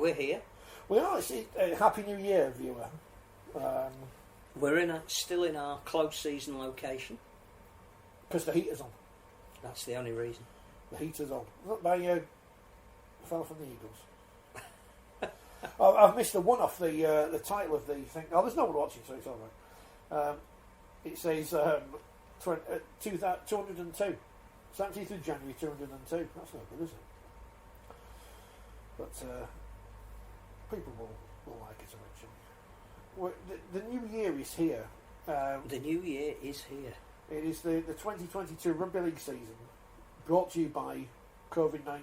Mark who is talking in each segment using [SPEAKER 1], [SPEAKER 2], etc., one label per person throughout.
[SPEAKER 1] We're here.
[SPEAKER 2] We are. It's a Happy New Year, viewer.
[SPEAKER 1] We're still in our close season location.
[SPEAKER 2] Because the heater's on.
[SPEAKER 1] That's the only reason.
[SPEAKER 2] The heater's on. Not by a fella from the Eagles. I've missed the one off the title of the thing. Oh, there's no one watching, so it's all right. It says 202. 17th of January 202. That's no good, is it? But people will like it eventually. The new year is here.
[SPEAKER 1] The new year is here.
[SPEAKER 2] It is the 2022 Rugby League season, brought to you by COVID-19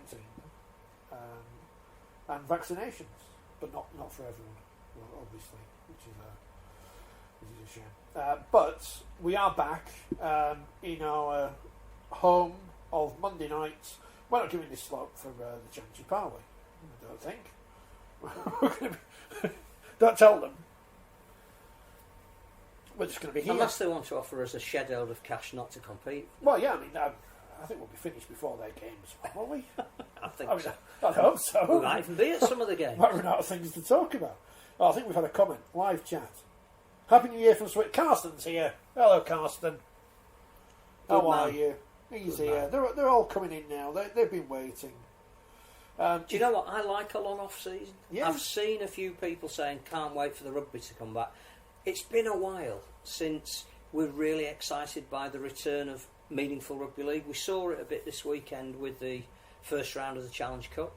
[SPEAKER 2] and vaccinations, but not for everyone, well, obviously, which is a shame. But we are back in our home of Monday nights. We're not giving this slot for the Championship, are we? I don't think. We're going to be don't tell them. We're just going to be here.
[SPEAKER 1] Unless they want to offer us a shed load of cash not to compete.
[SPEAKER 2] Well, yeah, I mean, I think we'll be finished before their games, won't we?
[SPEAKER 1] I think so.
[SPEAKER 2] I hope so.
[SPEAKER 1] We might even be at some of the games.
[SPEAKER 2] Might run out of things to talk about. Oh, I think we've had a comment. Live chat. Happy New Year from Switzerland. Karsten's here. Hello, Karsten. How are you? He's here. They're all coming in now. They've been waiting.
[SPEAKER 1] Do you know what? I like a long off season.
[SPEAKER 2] Yeah.
[SPEAKER 1] I've seen a few people saying can't wait for the rugby to come back. It's been a while since we're really excited by the return of meaningful rugby league. We saw it a bit this weekend with the first round of the Challenge Cup.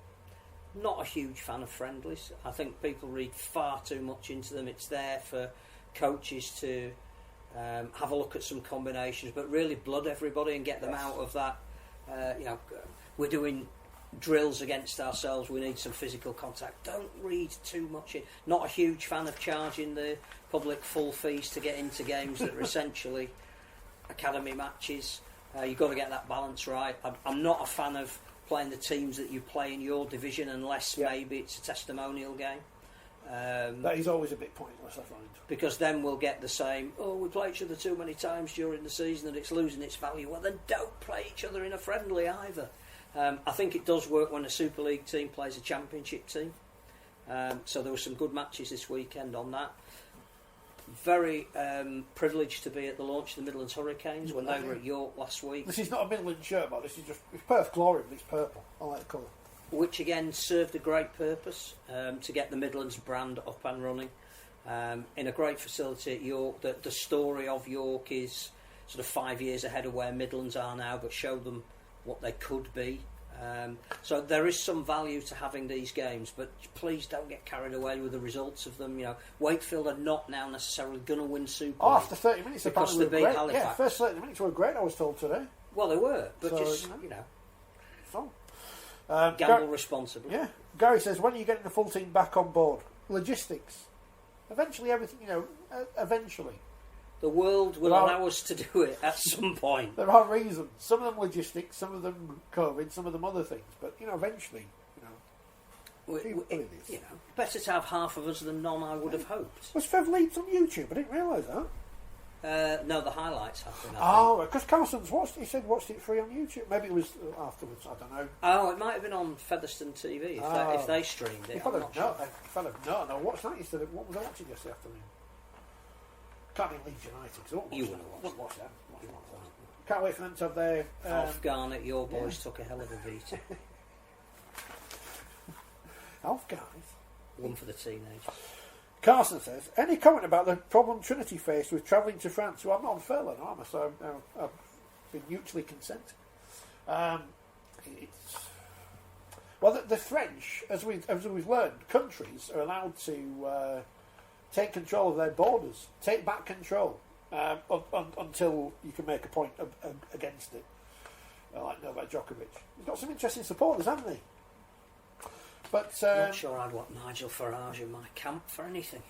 [SPEAKER 1] Not a huge fan of friendlies. I think people read far too much into them. It's there for coaches to have a look at some combinations, but really blood everybody and get them out of that. We're doing drills against ourselves. We need some physical contact. Don't read too much in. Not a huge fan of charging the public full fees to get into games that are essentially academy matches. You've got to get that balance right. I'm not a fan of playing the teams that you play in your division unless maybe it's a testimonial game.
[SPEAKER 2] That is always a bit pointless, I find.
[SPEAKER 1] Because then we'll get the same, we play each other too many times during the season and it's losing its value. Well, then don't play each other in a friendly either. I think it does work when a Super League team plays a Championship team. So there were some good matches this weekend on that. Very privileged to be at the launch of the Midlands Hurricanes when they were at York last week.
[SPEAKER 2] This is not a Midlands shirt, but this is just it's Perth Glory, but it's purple. I like the colour.
[SPEAKER 1] Which again served a great purpose to get the Midlands brand up and running in a great facility at York. The story of York is sort of 5 years ahead of where Midlands are now, but showed them what they could be. So there is some value to having these games, but please don't get carried away with the results of them. You know, Wakefield are not now necessarily going to win Super League.
[SPEAKER 2] After 30 minutes,
[SPEAKER 1] because they beat Halifax.
[SPEAKER 2] Yeah, first 30 minutes were great, I was told today.
[SPEAKER 1] Well, they were, but
[SPEAKER 2] so,
[SPEAKER 1] just,
[SPEAKER 2] fun.
[SPEAKER 1] Gamble responsibly.
[SPEAKER 2] Yeah. Gary says, when are you getting the full team back on board? Logistics. Eventually, everything, eventually.
[SPEAKER 1] The world will allow us to do it at some point.
[SPEAKER 2] There are reasons. Some of them logistics, some of them COVID, some of them other things. But, eventually,
[SPEAKER 1] better to have half of us than none, I would have hoped.
[SPEAKER 2] Was Fev Leeds on YouTube? I didn't realise that.
[SPEAKER 1] No, the highlights have been.
[SPEAKER 2] Because Carlson's watched it free on YouTube. Maybe it was afterwards, I don't know.
[SPEAKER 1] Oh, it might have been on Featherstone TV if they streamed it.
[SPEAKER 2] If I'd have watched that instead of what was I watching yesterday afternoon? Can't be Leeds United. So
[SPEAKER 1] you wouldn't have
[SPEAKER 2] watched that. Can't wait for them to have their...
[SPEAKER 1] Alf Garnett, your boys took a hell of a beating.
[SPEAKER 2] Alf Garnett?
[SPEAKER 1] One for the teenagers.
[SPEAKER 2] Carson says, any comment about the problem Trinity faced with travelling to France? Well, I'm not on furlough, am I? So I've been mutually consenting. The French, as we've learned, countries are allowed to take control of their borders, take back control until you can make a point against it. Like Novak Djokovic. He's got some interesting supporters, hasn't he? But
[SPEAKER 1] not sure I'd want Nigel Farage in my camp for anything.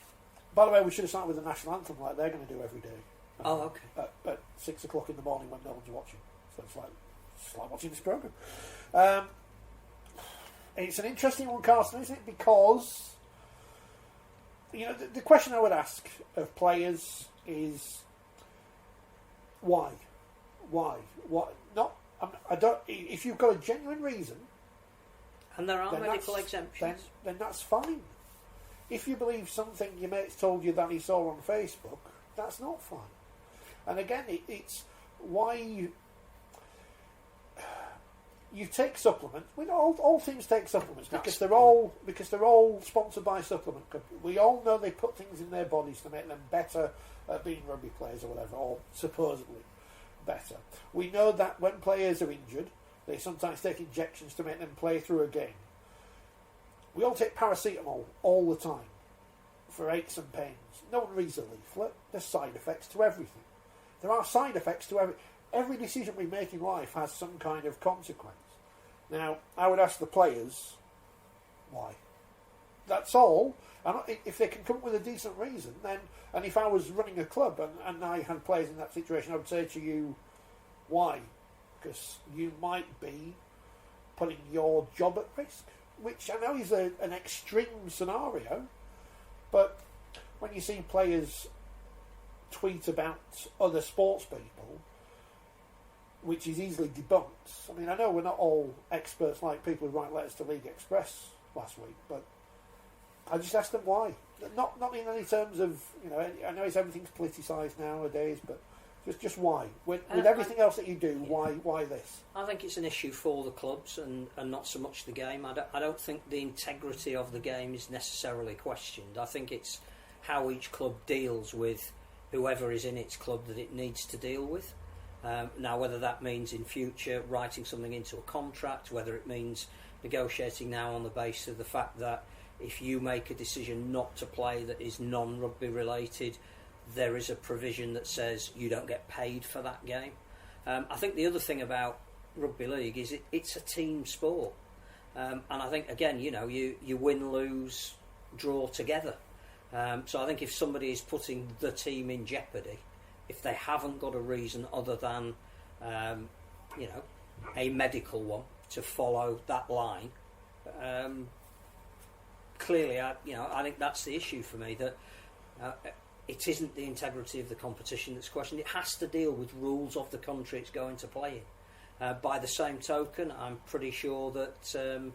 [SPEAKER 2] By the way, we should have started with the national anthem like they're going to do every day.
[SPEAKER 1] Okay.
[SPEAKER 2] At 6 o'clock in the morning when no one's watching. So it's like watching this programme. It's an interesting one, Carson, isn't it? Because the question I would ask of players is why? Why? What? Not. I don't. If you've got a genuine reason.
[SPEAKER 1] And there are medical exemptions.
[SPEAKER 2] Then that's fine. If you believe something your mate's told you that he saw on Facebook, that's not fine. And again, it's why you take supplements. We know all teams take supplements because they're all sponsored by supplement companies. We all know they put things in their bodies to make them better at being rugby players or whatever, or supposedly better. We know that when players are injured, they sometimes take injections to make them play through a game. We all take paracetamol all the time for aches and pains. No one reads a leaflet. There's side effects to everything. There are side effects to every decision we make in life has some kind of consequence. Now, I would ask the players, why? That's all. And if they can come up with a decent reason, then, and if I was running a club and I had players in that situation, I would say to you, why? Because you might be putting your job at risk, which I know is an extreme scenario, but when you see players tweet about other sports people, which is easily debunked. I mean, I know we're not all experts like people who write letters to League Express last week, but I just asked them why. Not in any terms of, I know everything's politicised nowadays, but just why? With everything else that you do, why this?
[SPEAKER 1] I think it's an issue for the clubs and not so much the game. I don't think the integrity of the game is necessarily questioned. I think it's how each club deals with whoever is in its club that it needs to deal with. Now, whether that means in future writing something into a contract, whether it means negotiating now on the basis of the fact that if you make a decision not to play that is non-rugby related, there is a provision that says you don't get paid for that game. I think the other thing about rugby league is it's a team sport, and I think again, you win, lose, draw together. So I think if somebody is putting the team in jeopardy, if they haven't got a reason other than a medical one to follow that line, clearly, I think that's the issue for me, that it isn't the integrity of the competition that's questioned. It has to deal with rules of the country it's going to play in. By the same token, I'm pretty sure that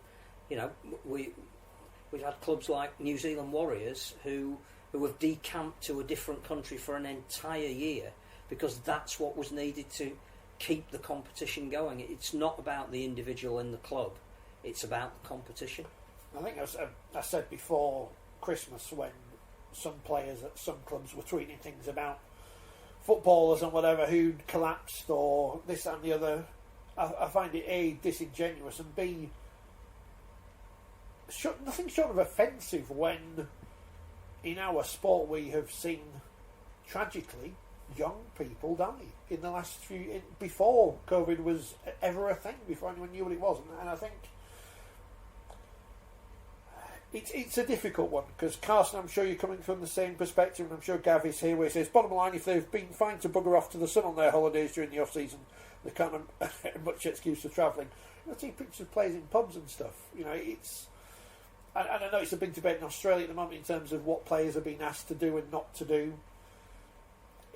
[SPEAKER 1] we've had clubs like New Zealand Warriors who have decamped to a different country for an entire year because that's what was needed to keep the competition going. It's not about the individual in the club, it's about the competition.
[SPEAKER 2] I think I said before Christmas when some players at some clubs were tweeting things about footballers and whatever who'd collapsed or this and the other. I find it A, disingenuous, and B, nothing short of offensive when in our sport we have seen tragically young people die in the last before COVID was ever a thing, before anyone knew what it was, and I think it's a difficult one because Carson, I'm sure you're coming from the same perspective, and I'm sure Gav is here, where he says bottom line, if they've been fine to bugger off to the sun on their holidays during the off season, they can't have much excuse for travelling. I see pictures of players in pubs and stuff. It's. And I know it's a big debate in Australia at the moment in terms of what players are being asked to do and not to do.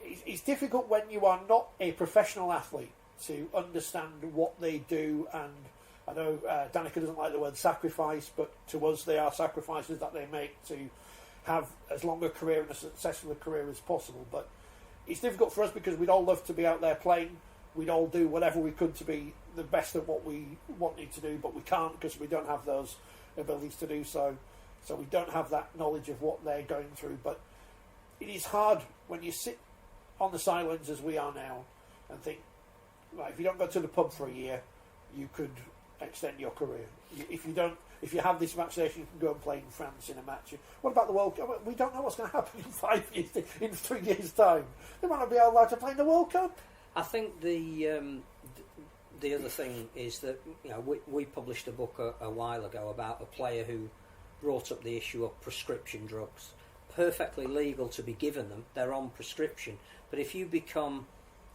[SPEAKER 2] It's difficult when you are not a professional athlete to understand what they do, and I know Danica doesn't like the word sacrifice, but to us they are sacrifices that they make to have as long a career and as successful a career as possible. But it's difficult for us because we'd all love to be out there playing. We'd all do whatever we could to be the best at what we wanted to do, but we can't because we don't have those abilities to do so. So we don't have that knowledge of what they're going through. But it is hard when you sit on the sidelines as we are now and think, right, if you don't go to the pub for a year, you could extend your career. If you have this vaccination, you can go and play in France in a match. What about the World Cup? We don't know what's going to happen in 5 years, in 3 years' time. They might not be allowed to play in the World Cup.
[SPEAKER 1] I think the other thing is that we published a book a while ago about a player who brought up the issue of prescription drugs. Perfectly legal to be given them, they're on prescription, but if you become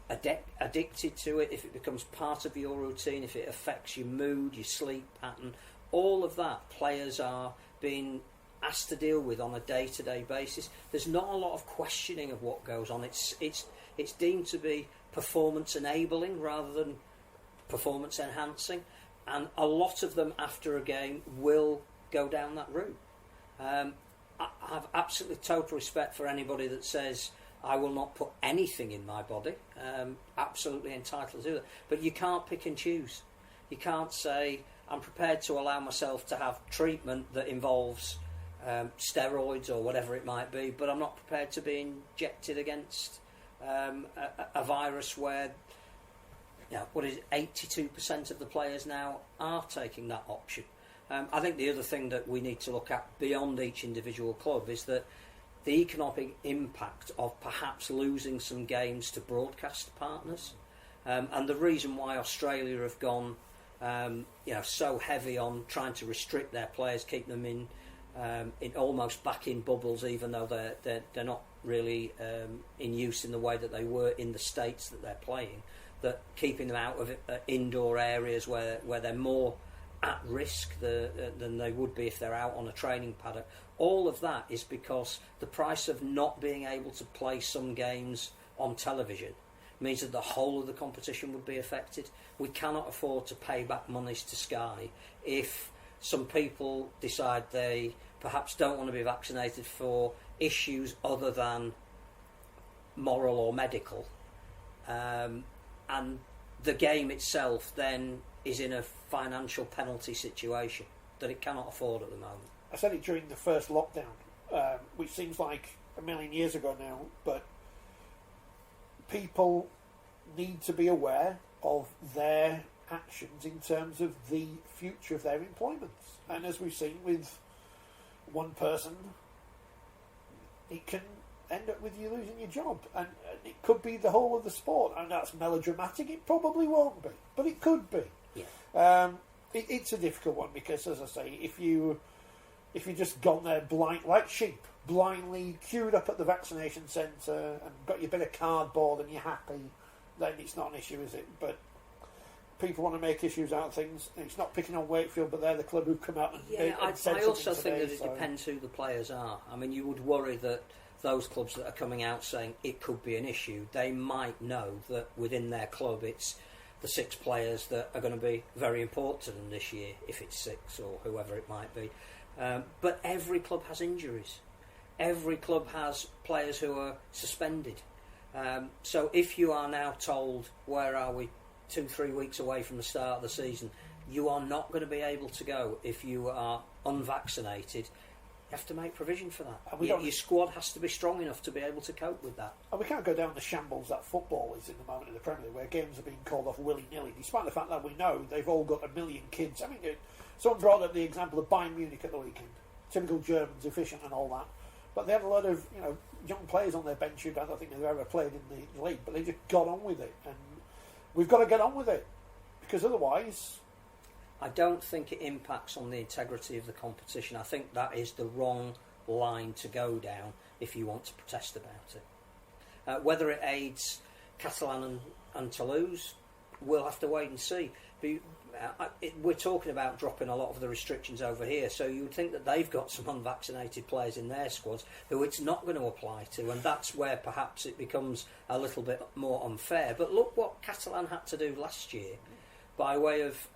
[SPEAKER 1] addicted to it, if it becomes part of your routine, if it affects your mood, your sleep pattern, all of that players are being asked to deal with on a day-to-day basis. There's not a lot of questioning of what goes on. It's deemed to be performance enabling rather than performance enhancing. and a lot of them after a game will go down that route. I have absolutely total respect for anybody that says I will not put anything in my body. Absolutely entitled to do that. But you can't pick and choose. You can't say I'm prepared to allow myself to have treatment that involves steroids or whatever it might be, but I'm not prepared to be injected against a virus where, what is it, 82% of the players now are taking that option. I think the other thing that we need to look at beyond each individual club is that the economic impact of perhaps losing some games to broadcast partners, and the reason why Australia have gone so heavy on trying to restrict their players, keep them in almost back in bubbles, even though they're not really in use in the way that they were in the states that they're playing, that keeping them out of indoor areas where they're more at risk than they would be if they're out on a training paddock. All of that is because the price of not being able to play some games on television means that the whole of the competition would be affected. We cannot afford to pay back monies to Sky if some people decide they perhaps don't want to be vaccinated for issues other than moral or medical, and the game itself then is in a financial penalty situation that it cannot afford at the moment.
[SPEAKER 2] I said it during the first lockdown, which seems like a million years ago now, but people need to be aware of their actions in terms of the future of their employments. And as we've seen with one person, it can end up with you losing your job, and it could be the whole of the sport. And that's melodramatic. It probably won't be, but it could be.
[SPEAKER 1] Yeah.
[SPEAKER 2] It's a difficult one because, as I say, if you just gone there blind like sheep, blindly queued up at the vaccination centre and got your bit of cardboard and you're happy, then it's not an issue, is it? But people want to make issues out of things, and it's not picking on Wakefield, but they're the club who've come out and said
[SPEAKER 1] I also
[SPEAKER 2] something
[SPEAKER 1] think
[SPEAKER 2] today,
[SPEAKER 1] that it depends who the players are. I mean, you would worry that those clubs that are coming out saying it could be an issue, they might know that within their club it's the 6 players that are going to be very important to them this year, if it's 6 or whoever it might be. But every club has injuries. Every club has players who are suspended. So if you are now told, where are we, 2-3 weeks away from the start of the season, you are not going to be able to go if you are unvaccinated, you have to make provision for that. Your squad has to be strong enough to be able to cope with that.
[SPEAKER 2] And we can't go down the shambles that football is in the moment in the Premier League, where games are being called off willy-nilly, despite the fact that we know they've all got a million kids. I mean, someone brought up the example of Bayern Munich at the weekend. Typical Germans, efficient and all that. But they had a lot of young players on their bench who I don't think they've ever played in the league, but they just got on with it. And we've got to get on with it, because otherwise...
[SPEAKER 1] I don't think it impacts on the integrity of the competition. I think that is the wrong line to go down if you want to protest about it. Whether it aids Catalan and Toulouse, we'll have to wait and see. We're talking about dropping a lot of the restrictions over here, so you would think that they've got some unvaccinated players in their squads who it's not going to apply to, and that's where perhaps it becomes a little bit more unfair. But look what Catalan had to do last year by way of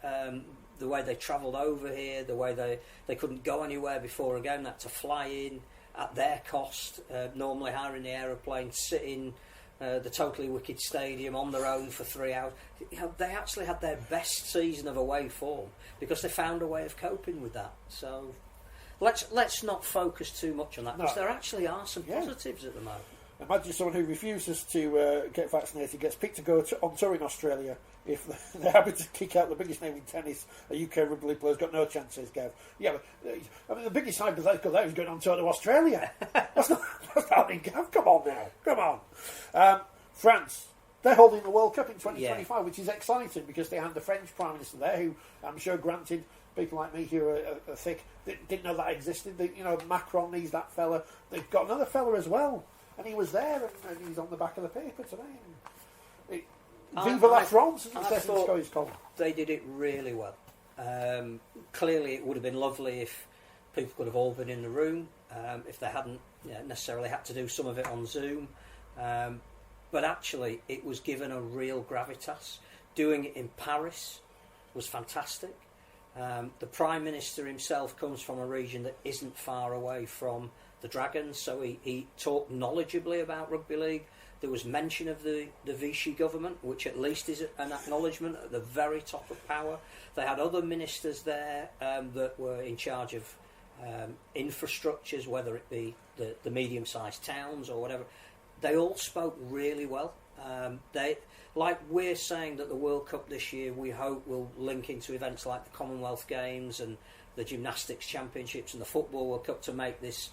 [SPEAKER 1] the way they travelled over here, the way they couldn't go anywhere before a game, they had to fly in at their cost, normally hiring the aeroplane, sit in the totally wicked stadium on their own for 3 hours. They actually had their best season of away form because they found a way of coping with that. So let's not focus too much on that, because there actually are some positives at the moment.
[SPEAKER 2] Imagine someone who refuses to get vaccinated gets picked to go on tour in Australia if they're happy to kick out the biggest name in tennis. A UK rugby league player's got no chances, Gav. Yeah, but, I mean, the biggest hypothetical there is going on tour to Australia. That's not happening, Gav. Come on now. Come on. France, they're holding the World Cup in 2025, which is exciting because they had the French Prime Minister there, who I'm sure granted people like me who are thick didn't know that existed. Macron needs that fella. They've got another fella as well. And he was there, and he's on the back of the paper today. Viva la France, as it's called.
[SPEAKER 1] They did it really well. Clearly, it would have been lovely if people could have all been in the room, if they hadn't necessarily had to do some of it on Zoom. But actually, it was given a real gravitas. Doing it in Paris, was fantastic. The Prime Minister himself comes from a region that isn't far away from the Dragons, so he talked knowledgeably about rugby league. There was mention of the Vichy government, which at least is an acknowledgement at the very top of power. They had other ministers there that were in charge of infrastructures, whether it be the medium-sized towns or whatever. They all spoke really well. Like we're saying that the World Cup this year, we hope will link into events like the Commonwealth Games and the Gymnastics Championships and the Football World Cup to make this,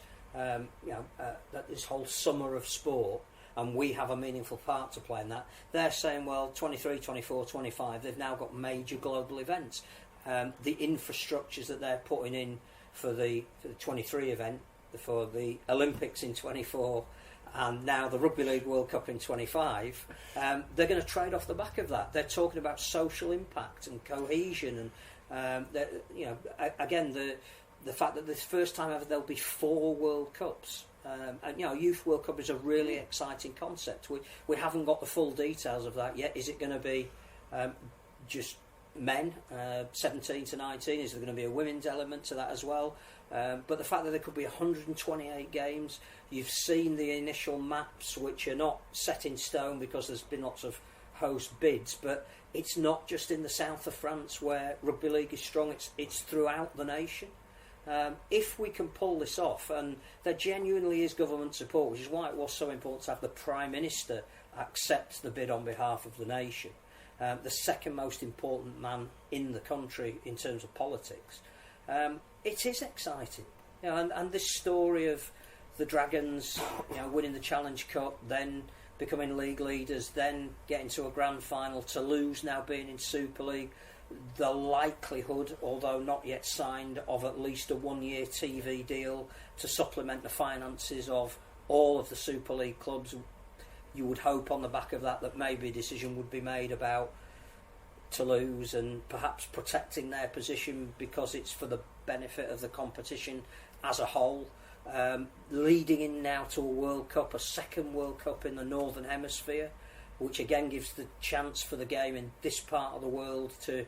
[SPEAKER 1] this whole summer of sport, and we have a meaningful part to play in that. They're saying, well, 23, 24, 25, they've now got major global events. The infrastructures that they're putting in for the 23 event, for the Olympics in 24, and now the Rugby League World Cup in 25, they're going to trade off the back of that. They're talking about social impact and cohesion, and again, the fact that this first time ever there'll be 4 World Cups. And Youth World Cup is a really exciting concept. We haven't got the full details of that yet. Is it going to be just men, 17 to 19? Is there going to be a women's element to that as well? But the fact that there could be 128 games, you've seen the initial maps, which are not set in stone because there's been lots of host bids, but it's not just in the south of France where rugby league is strong, it's throughout the nation. If we can pull this off, and there genuinely is government support, which is why it was so important to have the Prime Minister accept the bid on behalf of the nation, the second most important man in the country in terms of politics, it is exciting. And this story of the Dragons winning the Challenge Cup, then becoming league leaders, then getting to a grand final, Toulouse now being in Super League, the likelihood, although not yet signed, of at least a 1-year TV deal to supplement the finances of all of the Super League clubs. You would hope on the back of that maybe a decision would be made about Toulouse and perhaps protecting their position because it's for the benefit of the competition as a whole. Leading in now to a World Cup, a second World Cup in the Northern Hemisphere, which again gives the chance for the game in this part of the world to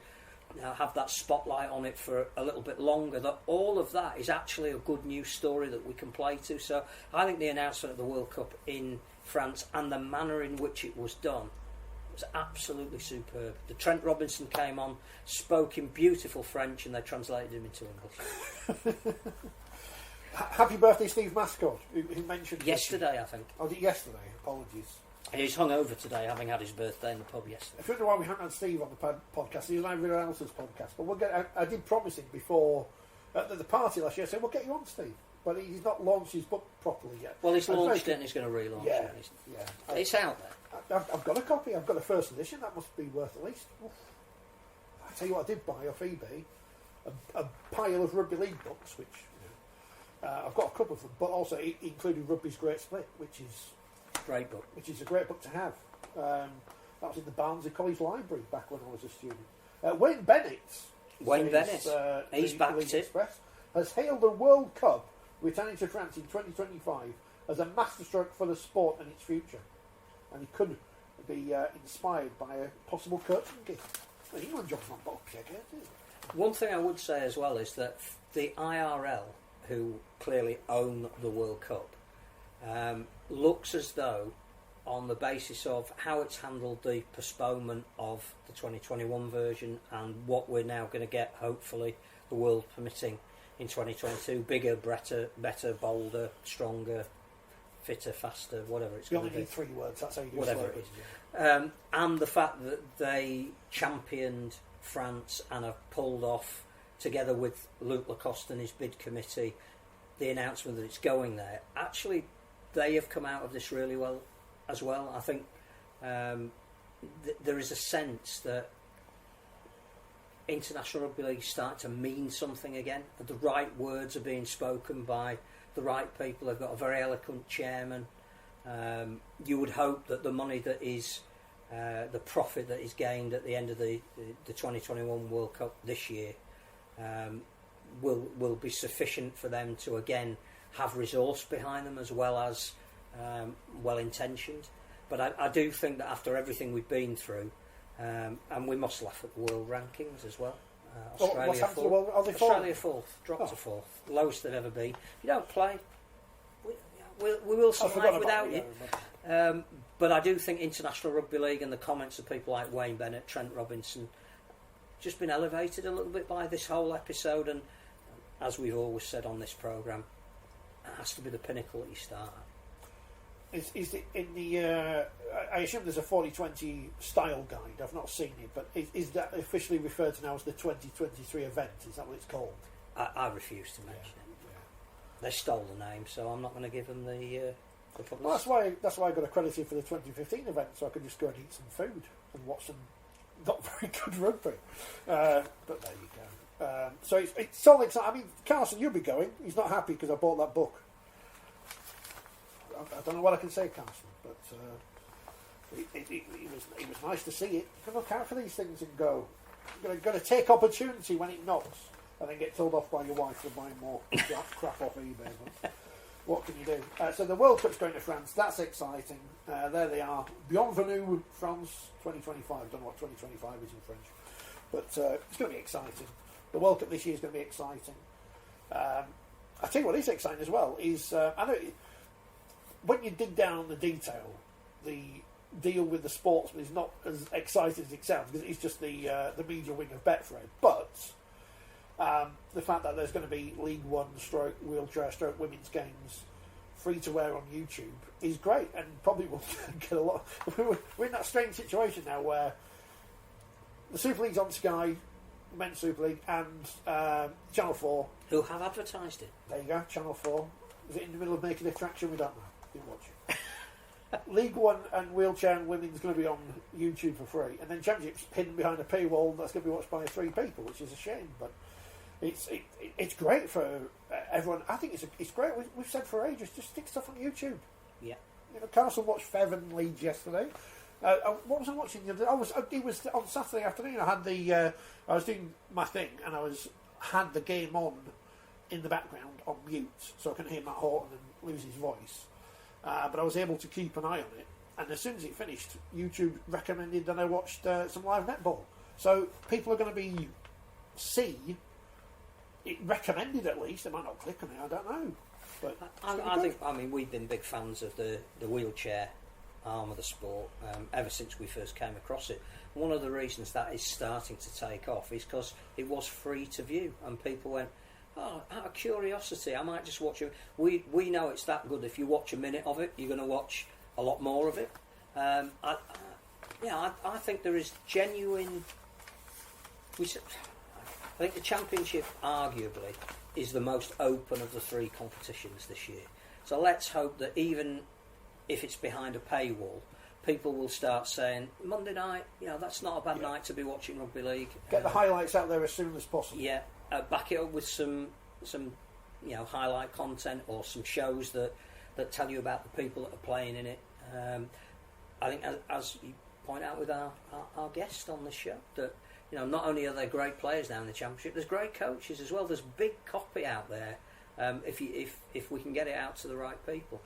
[SPEAKER 1] have that spotlight on it for a little bit longer. That all of that is actually a good news story that we can play to. So I think the announcement of the World Cup in France and the manner in which it was done was absolutely superb. The Trent Robinson came on, spoke in beautiful French, and they translated him into English.
[SPEAKER 2] Happy birthday, Steve Mascot, who mentioned
[SPEAKER 1] yesterday, I think.
[SPEAKER 2] Oh, yesterday. Apologies.
[SPEAKER 1] He's hungover today, having had his birthday in the pub yesterday.
[SPEAKER 2] I don't know why we haven't had Steve on the podcast. He's on everyone else's podcast. But we'll get. I did promise him before at the party last year. I said we'll get you on, Steve. But he's not launched his book properly yet.
[SPEAKER 1] Well, he's launched it and he's going to relaunch it.
[SPEAKER 2] Yeah.
[SPEAKER 1] It's out there.
[SPEAKER 2] I've got a copy. I've got a first edition. That must be worth at least. I tell you what, I did buy off eBay a pile of rugby league books, which I've got a couple of them, but also including Rugby's Great Split, which is.
[SPEAKER 1] Great book.
[SPEAKER 2] Which is a great book to have. That was in the Barnsley College Library back when I was a student. Wayne Bennett,
[SPEAKER 1] he's backed it.
[SPEAKER 2] Express, has hailed the World Cup returning to France in 2025 as a masterstroke for the sport and its future. And he could be inspired by a possible curtain gift. Well, England jobs on box, I guess.
[SPEAKER 1] One thing I would say as well is that the IRL, who clearly own the World Cup, looks as though, on the basis of how it's handled the postponement of the 2021 version and what we're now going to get, hopefully, the world permitting in 2022, bigger, better, bolder, stronger, fitter, faster, whatever it's going to be.
[SPEAKER 2] You only need 3 words, that's how you do
[SPEAKER 1] whatever it is. And the fact that they championed France and have pulled off, together with Luke Lacoste and his bid committee, the announcement that it's going there. Actually, they have come out of this really well as well. I think there is a sense that international rugby league is starting to mean something again. The right words are being spoken by the right people. They've got a very eloquent chairman. You would hope that the money that is the profit that is gained at the end of the 2021 World Cup this year will be sufficient for them to again have resource behind them as well as well intentioned. But I do think that after everything we've been through, And we must laugh at the world rankings as well.
[SPEAKER 2] What's happened to the world? Are they
[SPEAKER 1] Australia fourth, dropped to fourth, lowest they've ever been. If you don't play, we will survive without you. But I do think International Rugby League and the comments of people like Wayne Bennett, Trent Robinson, just been elevated a little bit by this whole episode. And as we've always said on this programme, it has to be the pinnacle that you start at.
[SPEAKER 2] Is it in the? I assume there's a 4020 style guide. I've not seen it, but is that officially referred to now as the 2023 event? Is that what it's called?
[SPEAKER 1] I refuse to mention it. Yeah. They stole the name, so I'm not going to give them the publicity.
[SPEAKER 2] Well, that's why I got accredited for the 2015 event, so I could just go and eat some food and watch some not very good rugby. But there you go. So it's all exciting. I mean, Carson, you'll be going. He's not happy because I bought that book. I don't know what I can say, Carson, but it was nice to see it. You can look out for these things and go. You're going to take opportunity when it knocks, and then get told off by your wife for buying more crap off eBay. But what can you do? So the World Cup's going to France. That's exciting. There they are. Bienvenue, France 2025. I don't know what 2025 is in French, but it's going to be exciting. The World Cup this year is going to be exciting. I tell you what is exciting as well is I know. When you dig down the detail, the deal with the sportsman is not as exciting as it sounds because it's just the media wing of Betfred. But the fact that there's going to be League One / wheelchair / women's games free to wear on YouTube is great, and probably will get a lot. We're in that strange situation now where the Super League's on Sky, the Men's Super League, and Channel 4,
[SPEAKER 1] who have advertised it.
[SPEAKER 2] There you go, Channel 4. Is it in the middle of making a traction? We don't know. Didn't watch it. League One and wheelchair and women's going to be on YouTube for free, and then Championship's hidden behind a paywall that's going to be watched by 3 people, which is a shame. But it's great for everyone. I think it's great. We've said for ages, just stick stuff on YouTube.
[SPEAKER 1] Yeah.
[SPEAKER 2] You know, Carson watched Feven Leeds yesterday. What was I watching the other day? It was on Saturday afternoon. I had I was doing my thing, and had the game on in the background on mute, so I couldn't hear Matt Horton and lose his voice. But I was able to keep an eye on it, and as soon as it finished, YouTube recommended that I watched some live netball. So people are going to see it recommended at least. They might not click on it. I don't know. But
[SPEAKER 1] I mean, we've been big fans of the wheelchair arm of the sport ever since we first came across it. One of the reasons that is starting to take off is because it was free to view, and people went, oh, out of curiosity, I might just watch it. We know it's that good. If you watch a minute of it, you're going to watch a lot more of it. I think there is genuine. I think the Championship arguably is the most open of the 3 competitions this year. So let's hope that even if it's behind a paywall, people will start saying Monday night, that's not a bad night to be watching rugby league.
[SPEAKER 2] Get the highlights out there as soon as possible.
[SPEAKER 1] Yeah. Back it up with some highlight content or some shows that tell you about the people that are playing in it. I think as you point out with our guest on the show, that not only are there great players now in the Championship, there's great coaches as well. There's big copy out there if we can get it out to the right people.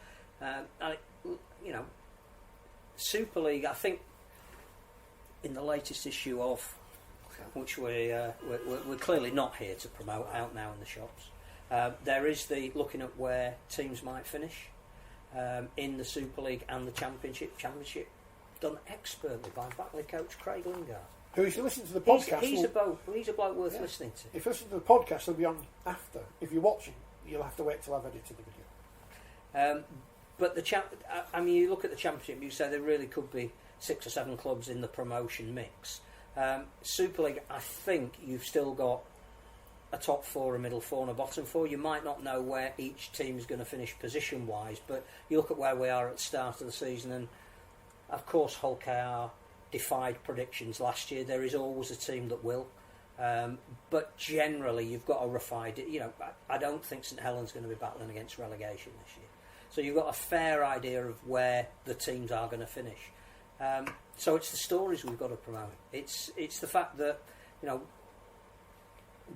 [SPEAKER 1] Super League, I think in the latest issue of which we're clearly not here to promote, out now in the shops. There is the looking at where teams might finish in the Super League and the Championship. Championship done expertly by Batley coach Craig Lingard.
[SPEAKER 2] Who, if you listen to the podcast,
[SPEAKER 1] he's a bloke worth listening to.
[SPEAKER 2] If you listen to the podcast, he'll be on after. If you're watching, you'll have to wait till I've edited the video.
[SPEAKER 1] But you look at the Championship, you say there really could be 6 or 7 clubs in the promotion mix. Super League, I think you've still got a top 4, a middle 4 and a bottom 4. You might not know where each team is going to finish position wise, but you look at where we are at the start of the season, and of course Hull KR defied predictions last year. There is always a team that will, but generally you've got a rough idea. I don't think St Helens going to be battling against relegation this year, so you've got a fair idea of where the teams are going to finish. So it's the stories we've got to promote. It's the fact that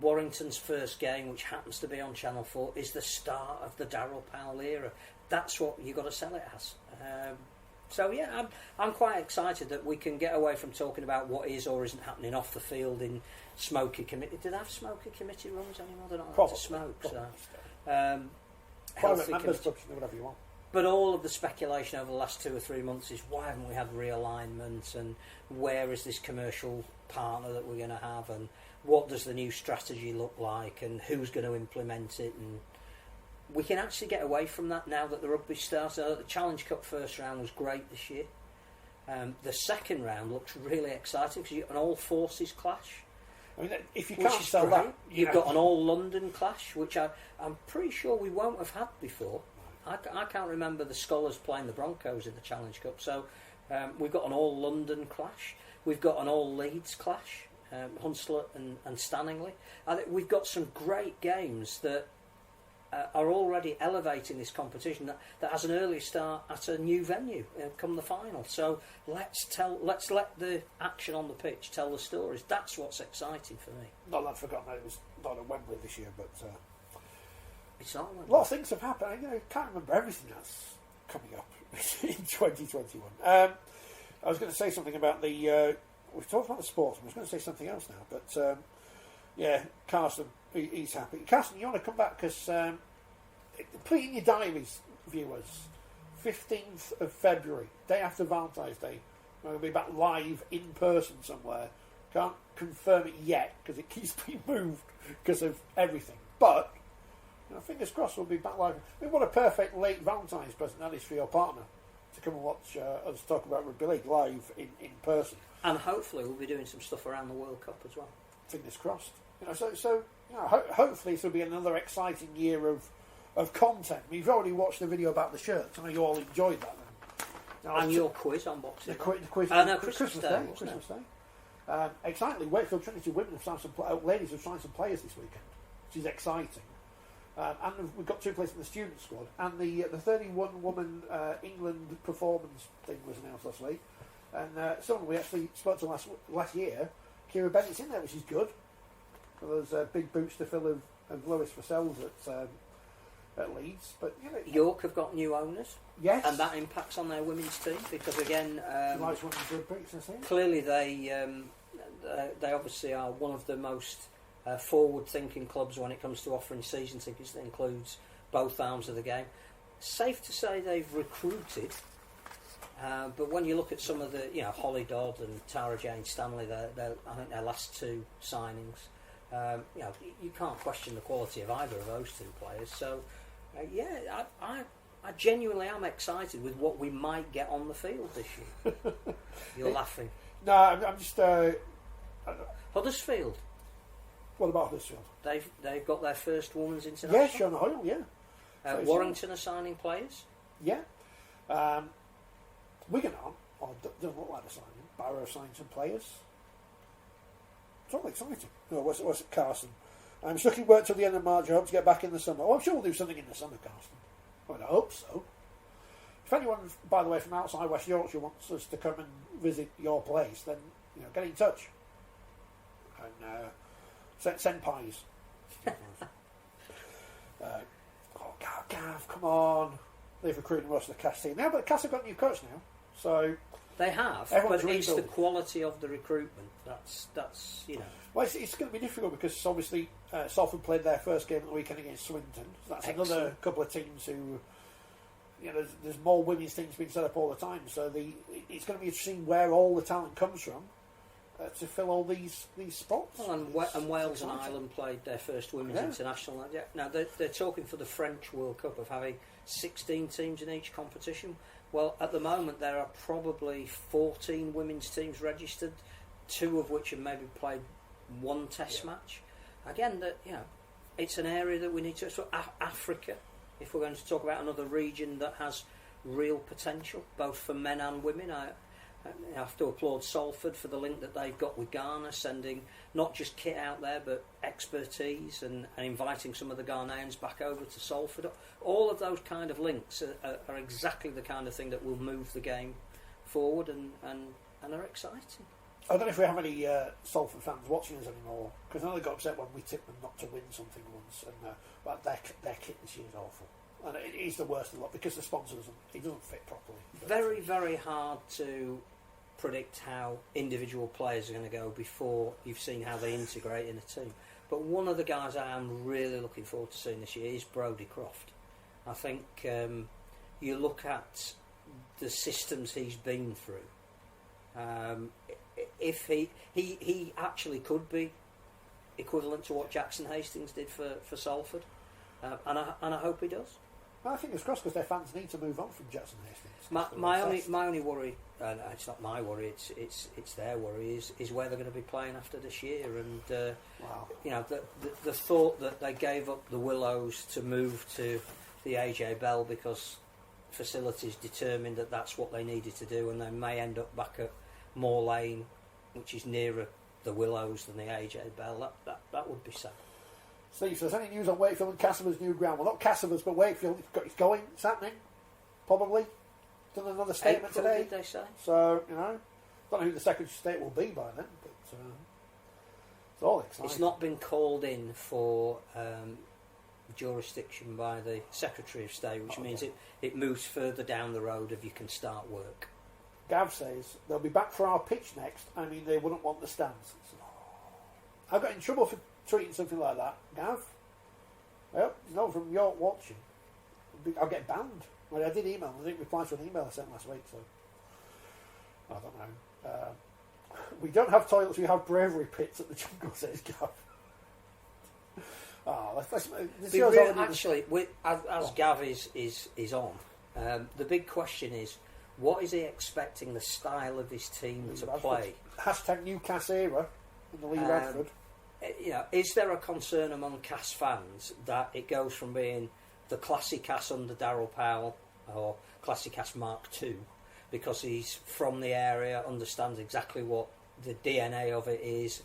[SPEAKER 1] Warrington's first game, which happens to be on Channel 4, is the start of the Darryl Powell era. That's what you've got to sell it as. So yeah, I'm quite excited that we can get away from talking about what is or isn't happening off the field in smoky committee. Do they have smoky committee rooms anymore? They're not allowed to smoke. So,
[SPEAKER 2] private members clubs can do whatever you want.
[SPEAKER 1] But all of the speculation over the last 2 or 3 months is why haven't we had realignment, and where is this commercial partner that we're going to have, and what does the new strategy look like, and who's going to implement it, and we can actually get away from that now that the rugby started. The Challenge Cup first round was great this year. The second round looks really exciting because you've got an all forces clash.
[SPEAKER 2] I mean, if you can't sell that,
[SPEAKER 1] you've got an all London clash, which I'm pretty sure we won't have had before. I can't remember the Scholars playing the Broncos in the Challenge Cup. So we've got an all London clash. We've got an all Leeds clash, Hunslet and Stanningley. I think we've got some great games that are already elevating this competition that has an early start at a new venue come the final. So let's let the action on the pitch tell the stories. That's what's exciting for me.
[SPEAKER 2] Not that I've forgotten that it was not at Wembley this year, but
[SPEAKER 1] it's not
[SPEAKER 2] a lot of things have happened. Can't remember everything that's coming up in 2021. I was going to say something about the. We've talked about the sports. I was going to say something else now, but yeah, Carson. He's happy. Carson, you want to come back because put in your diaries, viewers. 15th of February, day after Valentine's Day, we're going to be back live in person somewhere. Can't confirm it yet because it keeps being moved because of everything. But fingers crossed, we'll be back live. I mean, what a perfect late Valentine's present that is for your partner to come and watch us talk about rugby league live in person.
[SPEAKER 1] And hopefully, we'll be doing some stuff around the World Cup as well.
[SPEAKER 2] Fingers crossed. Hopefully this will be another exciting year of content. I mean, you've already watched the video about the shirts. I know you all enjoyed that then.
[SPEAKER 1] And your quiz unboxing.
[SPEAKER 2] The quiz.
[SPEAKER 1] Christmas Day.
[SPEAKER 2] Christmas Day. Excitedly, Wakefield Trinity women have signed ladies have signed some players this weekend, which is exciting. And we've got 2 players in the student squad. And the 31-woman England performance thing was announced last week. And someone we actually spoke to last year, Kira Bennett's in there, which is good. There's big boots to fill of Lewis Vassell's at Leeds, but
[SPEAKER 1] York have got new owners.
[SPEAKER 2] Yes,
[SPEAKER 1] and that impacts on their women's team because again,
[SPEAKER 2] clearly
[SPEAKER 1] they obviously are one of the most forward-thinking clubs when it comes to offering season tickets. That includes both arms of the game. Safe to say they've recruited. But when you look at some of the, Holly Dodd and Tara Jane Stanley, I think their last 2 signings. You can't question the quality of either of those 2 players. So, I genuinely am excited with what we might get on the field this year. You're laughing.
[SPEAKER 2] No, I'm just.
[SPEAKER 1] Huddersfield.
[SPEAKER 2] What about Huddersfield?
[SPEAKER 1] They've got their first women's international.
[SPEAKER 2] Yes, Shona Hoyle. Yeah.
[SPEAKER 1] Warrington are signing players.
[SPEAKER 2] Yeah. Wigan doesn't look like a signing. Barrow signed some players. It's all exciting. No, what's it, Carson? I'm just looking work till the end of March. I hope to get back in the summer. Oh, I'm sure we'll do something in the summer, Carson. Well, I hope so. If anyone, by the way, from outside West Yorkshire wants us to come and visit your place, then get in touch and send pies. Gav, come on! They've recruited most of the Cass team now, but Cass have got a new coach now, so
[SPEAKER 1] they have. But it's the quality of the recruitment that's.
[SPEAKER 2] Well, it's going to be difficult because obviously Salford played their first game of the weekend against Swinton. So that's another couple of teams who, there's more women's teams being set up all the time. So it's going to be interesting where all the talent comes from to fill all these spots.
[SPEAKER 1] Well, and Wales and Ireland played their first women's international. Now they're talking for the French World Cup of having 16 teams in each competition. Well, at the moment there are probably 14 women's teams registered, 2 of which have maybe played 1 test match. Again, it's an area that we need to. So Africa, if we're going to talk about another region that has real potential, both for men and women. I have to applaud Salford for the link that they've got with Ghana, sending not just kit out there but expertise and inviting some of the Ghanaians back over to Salford. All of those kind of links are exactly the kind of thing that will move the game forward and are exciting.
[SPEAKER 2] I don't know if we have any Salford fans watching us anymore, because I know they got upset when we tipped them not to win something once, and their kit this year is awful. And it is the worst of the lot because the sponsor doesn't fit properly.
[SPEAKER 1] Very, very hard to predict how individual players are going to go before you've seen how they integrate in a team. But one of the guys I am really looking forward to seeing this year is Brodie Croft. I think you look at the systems he's been through. If he actually could be equivalent to what Jackson Hastings did for Salford, and I hope he does.
[SPEAKER 2] I think it's crossed because their fans need to move on from Jackson Hastings.
[SPEAKER 1] My only worry, and it's not my worry, it's their worry, is where they're going to be playing after this year. And you know, the thought that they gave up the Willows to move to the AJ Bell because facilities determined that that's what they needed to do, and they may end up back at Moor Lane, which is nearer the Willows than the AJ Bell. That would be sad.
[SPEAKER 2] Steve says, any news on Wakefield and Cassaver's new ground? Well, not Cassaver's, but Wakefield. It's going. It's happening. Probably. Done another statement
[SPEAKER 1] April,
[SPEAKER 2] today.
[SPEAKER 1] Did they say?
[SPEAKER 2] So, you know, don't know who the Secretary of State will be by then, but it's all exciting.
[SPEAKER 1] It's not been called in for jurisdiction by the Secretary of State, which means it moves further down the road of you can start work.
[SPEAKER 2] Gav says, they'll be back for our pitch next. I mean, they wouldn't want the stands. I got in trouble for tweeting something like that. Gav? Well, no, from York watching. I'll get banned. Well, I did email. I didn't reply to an email I sent last week, so I don't know. We don't have toilets, we have bravery pits at the jungle, says Gav.
[SPEAKER 1] Actually, as Gav is on, the big question is, what is he expecting the style of his team to play?
[SPEAKER 2] Hashtag new Cass era in the Lee Radford.
[SPEAKER 1] You know, is there a concern among Cass fans that it goes from being the classy Cass under Darryl Powell or classy Cass Mark II because he's from the area, understands exactly what the DNA of it is,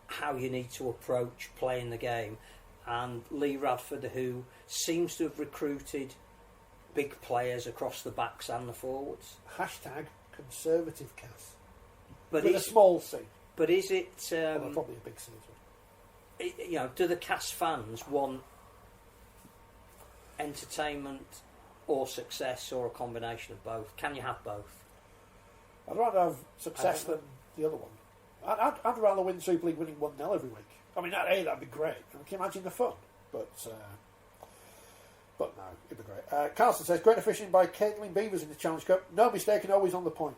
[SPEAKER 1] how you need to approach playing the game, and Lee Radford, who seems to have recruited big players across the backs and the forwards.
[SPEAKER 2] Hashtag conservative Cass.
[SPEAKER 1] But
[SPEAKER 2] with a small C.
[SPEAKER 1] But is it...
[SPEAKER 2] probably a big C as well.
[SPEAKER 1] You know, do the Cass fans want entertainment or success or a combination of both? Can you have both?
[SPEAKER 2] I'd rather have success than the other one. I'd rather win Super League winning 1-0 every week. I mean, that'd be great. Can you imagine the fun? But no, it'd be great. Carlson says, great fishing by Caitlin Beavers in the Challenge Cup. No mistake and always on the point.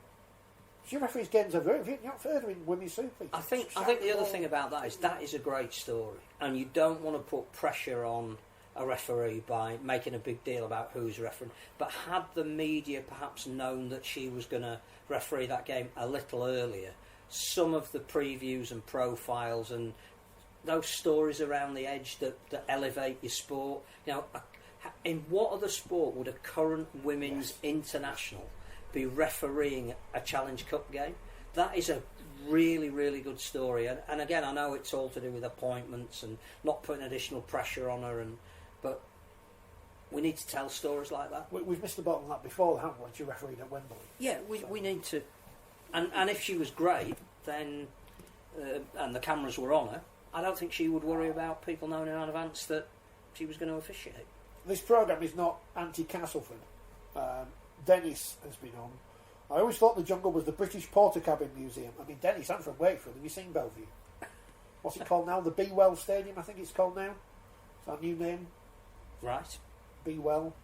[SPEAKER 2] She referees games over. Have you not further in Women's Super League?
[SPEAKER 1] I think the other thing about that is a great story, and you don't want to put pressure on a referee by making a big deal about who's refereeing. But had the media perhaps known that she was going to referee that game a little earlier, some of the previews and profiles and those stories around the edge that elevate your sport. You know, in what other sport would a current women's international be refereeing a Challenge Cup game? That is a really, really good story. And again, I know it's all to do with appointments and not putting additional pressure on her, but we need to tell stories like that.
[SPEAKER 2] We've missed the boat on that before, haven't we, when she refereed at Wembley? Yeah,
[SPEAKER 1] we need to. And if she was great, then and the cameras were on her, I don't think she would worry about people knowing in advance that she was going to officiate.
[SPEAKER 2] This programme is not anti-Castleford. Dennis has been on. I always thought the jungle was the British Portakabin Museum. I mean, Dennis, I'm from Wakefield. Have you seen Bellevue? What's it called now? The Be Well Stadium, I think it's called now. It's our new name.
[SPEAKER 1] Right.
[SPEAKER 2] Be Well.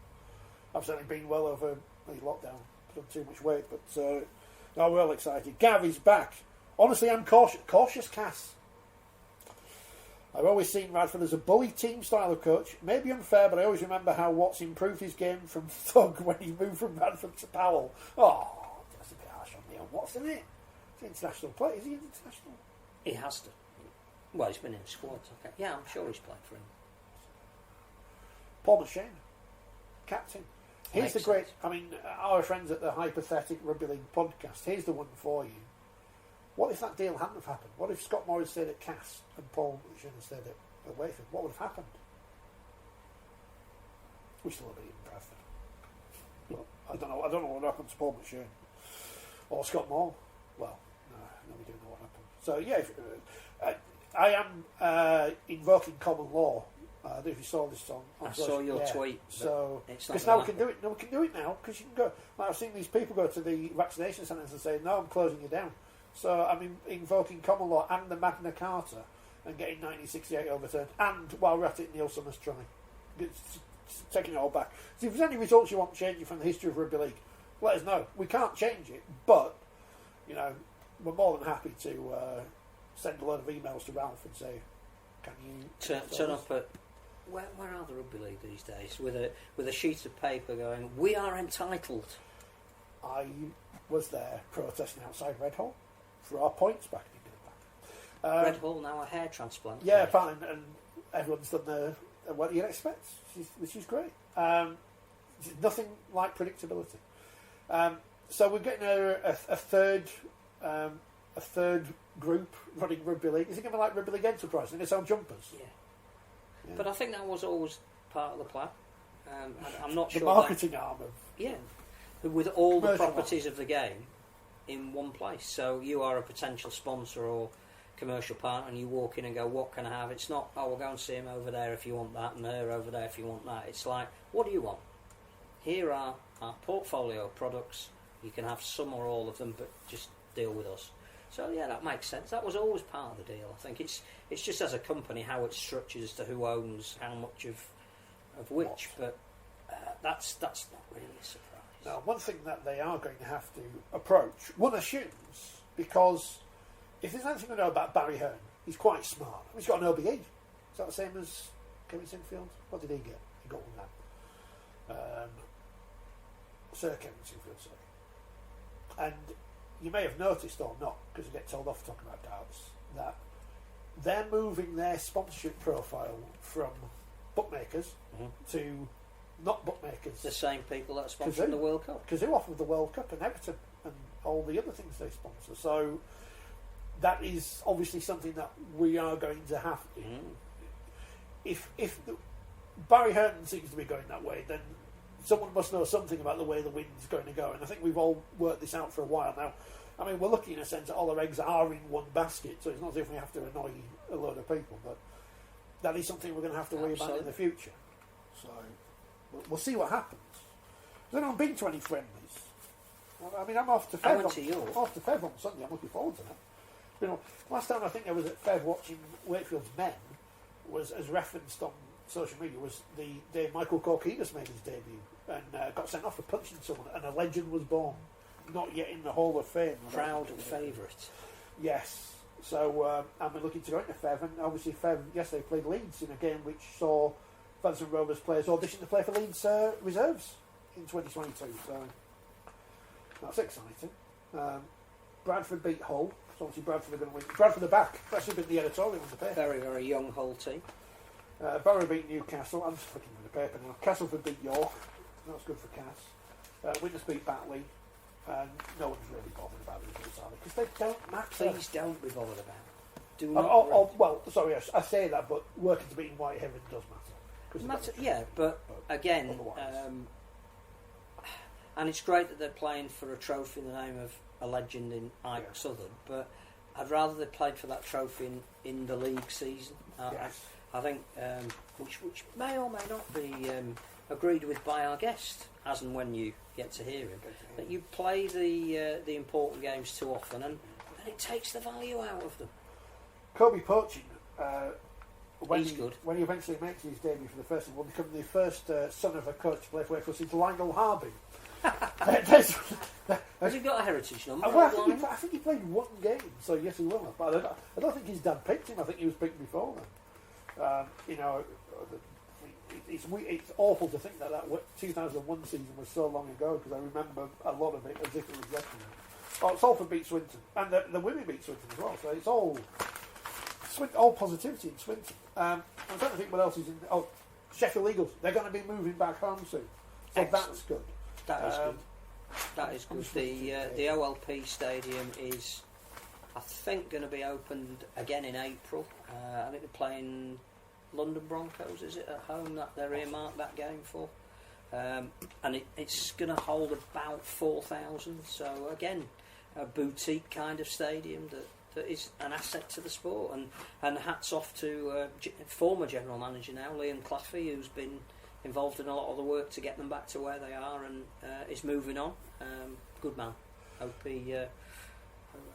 [SPEAKER 2] I've certainly been well over the lockdown. Put on too much weight, but no, we're all excited. Gary's back. Honestly, I'm cautious, Cass. I've always seen Radford as a bully team style of coach. Maybe unfair, but I always remember how Watts improved his game from Thug when he moved from Radford to Powell. Oh, that's a bit harsh on Neil Watts, isn't it? He's an international player. Is he an international?
[SPEAKER 1] He has to. Well, he's been in the squads. Okay. Yeah, I'm sure he's played for him.
[SPEAKER 2] Paul McShane, captain. Here's the great... I mean, our friends at the Hypothetic Rugby League podcast, here's the one for you. What if that deal hadn't have happened? What if Scott Morris stayed at Cass and Paul McShane had stayed at Wakefield? What would have happened? We still would be in Bradford. Well, I don't know what happened to Paul McShane or Scott Moore. Well, no, we don't know what happened. So yeah, I am invoking common law I don't know if you saw this on
[SPEAKER 1] I saw your tweet.
[SPEAKER 2] So
[SPEAKER 1] it's not
[SPEAKER 2] because now we can do it. No, we can do it now because you can go. Like I've seen these people go to the vaccination centres and say, "No, I'm closing you down." So I'm invoking common law and the Magna Carta and getting 1968 overturned. And while we're at it, Neil Summers try taking it all back. So if there's any results you want changing from the history of rugby league, let us know. We can't change it, but we're more than happy to send a load of emails to Ralph and say, "Can you
[SPEAKER 1] turn up at where are the rugby league these days with a sheet of paper going, we are entitled."
[SPEAKER 2] I was there protesting outside Red Hall for our points back in England.
[SPEAKER 1] Red Hall now a hair transplant.
[SPEAKER 2] Yeah, fine, and everyone's done what you'd expect, which is great. Nothing like predictability. So we're getting a third group running rugby league. Is it going to be like Rugby League Enterprise and it's our jumpers?
[SPEAKER 1] Yeah. But I think that was always part of the plan. I'm not sure.
[SPEAKER 2] The marketing arm of
[SPEAKER 1] with all the properties of the game in one place. So you are a potential sponsor or commercial partner, and you walk in and go, "What can I have?" It's not, "Oh, we'll go and see him over there if you want that, and her over there if you want that." It's like, "What do you want? Here are our portfolio of products. You can have some or all of them, but just deal with us." So yeah, that makes sense. That was always part of the deal. I think it's just as a company how it's structured as to who owns how much of which, but that's not really a surprise.
[SPEAKER 2] Now, one thing that they are going to have to approach, one assumes, because if there's anything we know about Barry Hearn, he's quite smart. He's got an OBE. Is that the same as Kevin Sinfield? What did he get? He got one now. Sir Kevin Sinfield, sorry. And you may have noticed or not, because you get told off talking about darts, that they're moving their sponsorship profile from bookmakers to not bookmakers.
[SPEAKER 1] The same people that sponsor the World Cup.
[SPEAKER 2] Because who offer the World Cup and Everton and all the other things they sponsor. So that is obviously something that we are going to have to. If Barry Hearn seems to be going that way, then someone must know something about the way the wind's going to go. And I think we've all worked this out for a while now. I mean, we're lucky in a sense that all our eggs are in one basket, so it's not as if we have to annoy a load of people, but that is something we're going to have to worry about in the future. So we'll see what happens. Has anyone been to any friendlies? I mean, I'm off to Fev.
[SPEAKER 1] I went to York.
[SPEAKER 2] Off to Fev on Sunday. I'm looking forward to that. Last time I think I was at Fev watching Wakefield's Men was, as referenced on social media, was the day Michael Korkinos made his debut and got sent off for punching someone, and a legend was born. Not yet in the Hall of Fame.
[SPEAKER 1] Proud favourite.
[SPEAKER 2] Yes. So I'm looking to go into Fev, and obviously Fev yesterday played Leeds in a game which saw Featherstone Rovers players audition to play for Leeds reserves in 2022. So that's exciting. Bradford beat Hull. So obviously Bradford are going to win. Bradford are back. That's been the editorial in the paper.
[SPEAKER 1] Very, very young Hull team.
[SPEAKER 2] Borough beat Newcastle. I'm just looking at the paper now. Castleford beat York. That's good for Cass. Witness beat Batley. And no one's really bothered about the results, are they? Because they don't matter.
[SPEAKER 1] Please don't be bothered about it. Do not.
[SPEAKER 2] Well, sorry, I say that, but working to beat Whitehaven does matter.
[SPEAKER 1] Yeah, but again, and it's great that they're playing for a trophy in the name of a legend in Ike Southern, but I'd rather they played for that trophy in the league season. I think, which may or may not be agreed with by our guest, as and when you get to hear him, that you play the important games too often, and it takes the value out of them.
[SPEAKER 2] Kobe Poaching, when
[SPEAKER 1] he's good.
[SPEAKER 2] When he eventually makes his debut for the first time, will become the first son of a coach to play for Wakefield since Lionel Harvey.
[SPEAKER 1] Has he got a heritage number?
[SPEAKER 2] I think he played one game, so yes, he will have. But I don't think his dad picked him. I think he was picked before then. It's awful to think that 2001 season was so long ago, because I remember a lot of it as if it was yesterday. Oh, Salford beat Swinton, and the women beat Swinton as well. So it's all positivity in Swinton. I'm trying to think what else is in. Oh, Sheffield Eagles. They're going to be moving back home soon, so that's good.
[SPEAKER 1] That is good. That is good. The OLP Stadium is, I think, going to be opened again in April. I think they're playing London Broncos, is it, at home that they're earmarked that game for? And it's going to hold about 4,000. So again, a boutique kind of stadium that that is an asset to the sport. And hats off to former general manager now, Liam Claffey, who's been involved in a lot of the work to get them back to where they are, and is moving on. Good man.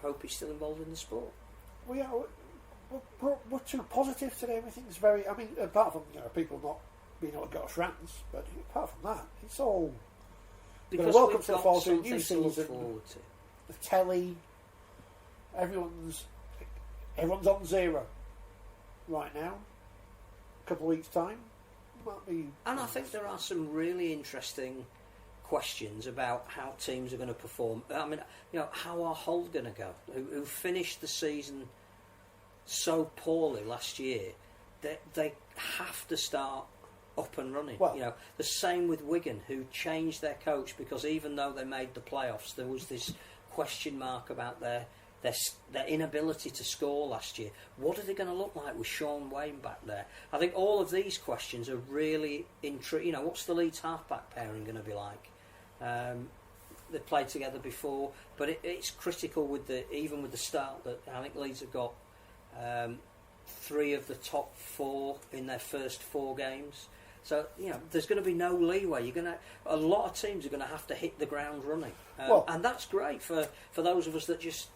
[SPEAKER 1] Hope he's still involved in the sport.
[SPEAKER 2] Well, yeah, we're too positive today. Everything's very. I mean, apart from people not being able to go to France, but apart from that, it's all.
[SPEAKER 1] Because
[SPEAKER 2] welcome
[SPEAKER 1] we've
[SPEAKER 2] to the
[SPEAKER 1] got
[SPEAKER 2] fall
[SPEAKER 1] something
[SPEAKER 2] new
[SPEAKER 1] to look
[SPEAKER 2] season.
[SPEAKER 1] forward to.
[SPEAKER 2] The telly, everyone's on zero right now. A couple of weeks' time, might be.
[SPEAKER 1] And I think there are some really interesting questions about how teams are going to perform. I mean, how are Hull going to go? Who finished the season so poorly last year? They have to start up and running.
[SPEAKER 2] Well,
[SPEAKER 1] the same with Wigan, who changed their coach because even though they made the playoffs, there was this question mark about their inability to score last year. What are they going to look like with Sean Wayne back there? I think all of these questions are really intriguing. What's the Leeds half-back pairing going to be like? They played together before, but it's critical with the start that I think Leeds have got 3 of the top 4 in their first 4 games. So there's going to be no leeway. A lot of teams are going to have to hit the ground running, and that's great for those of us that just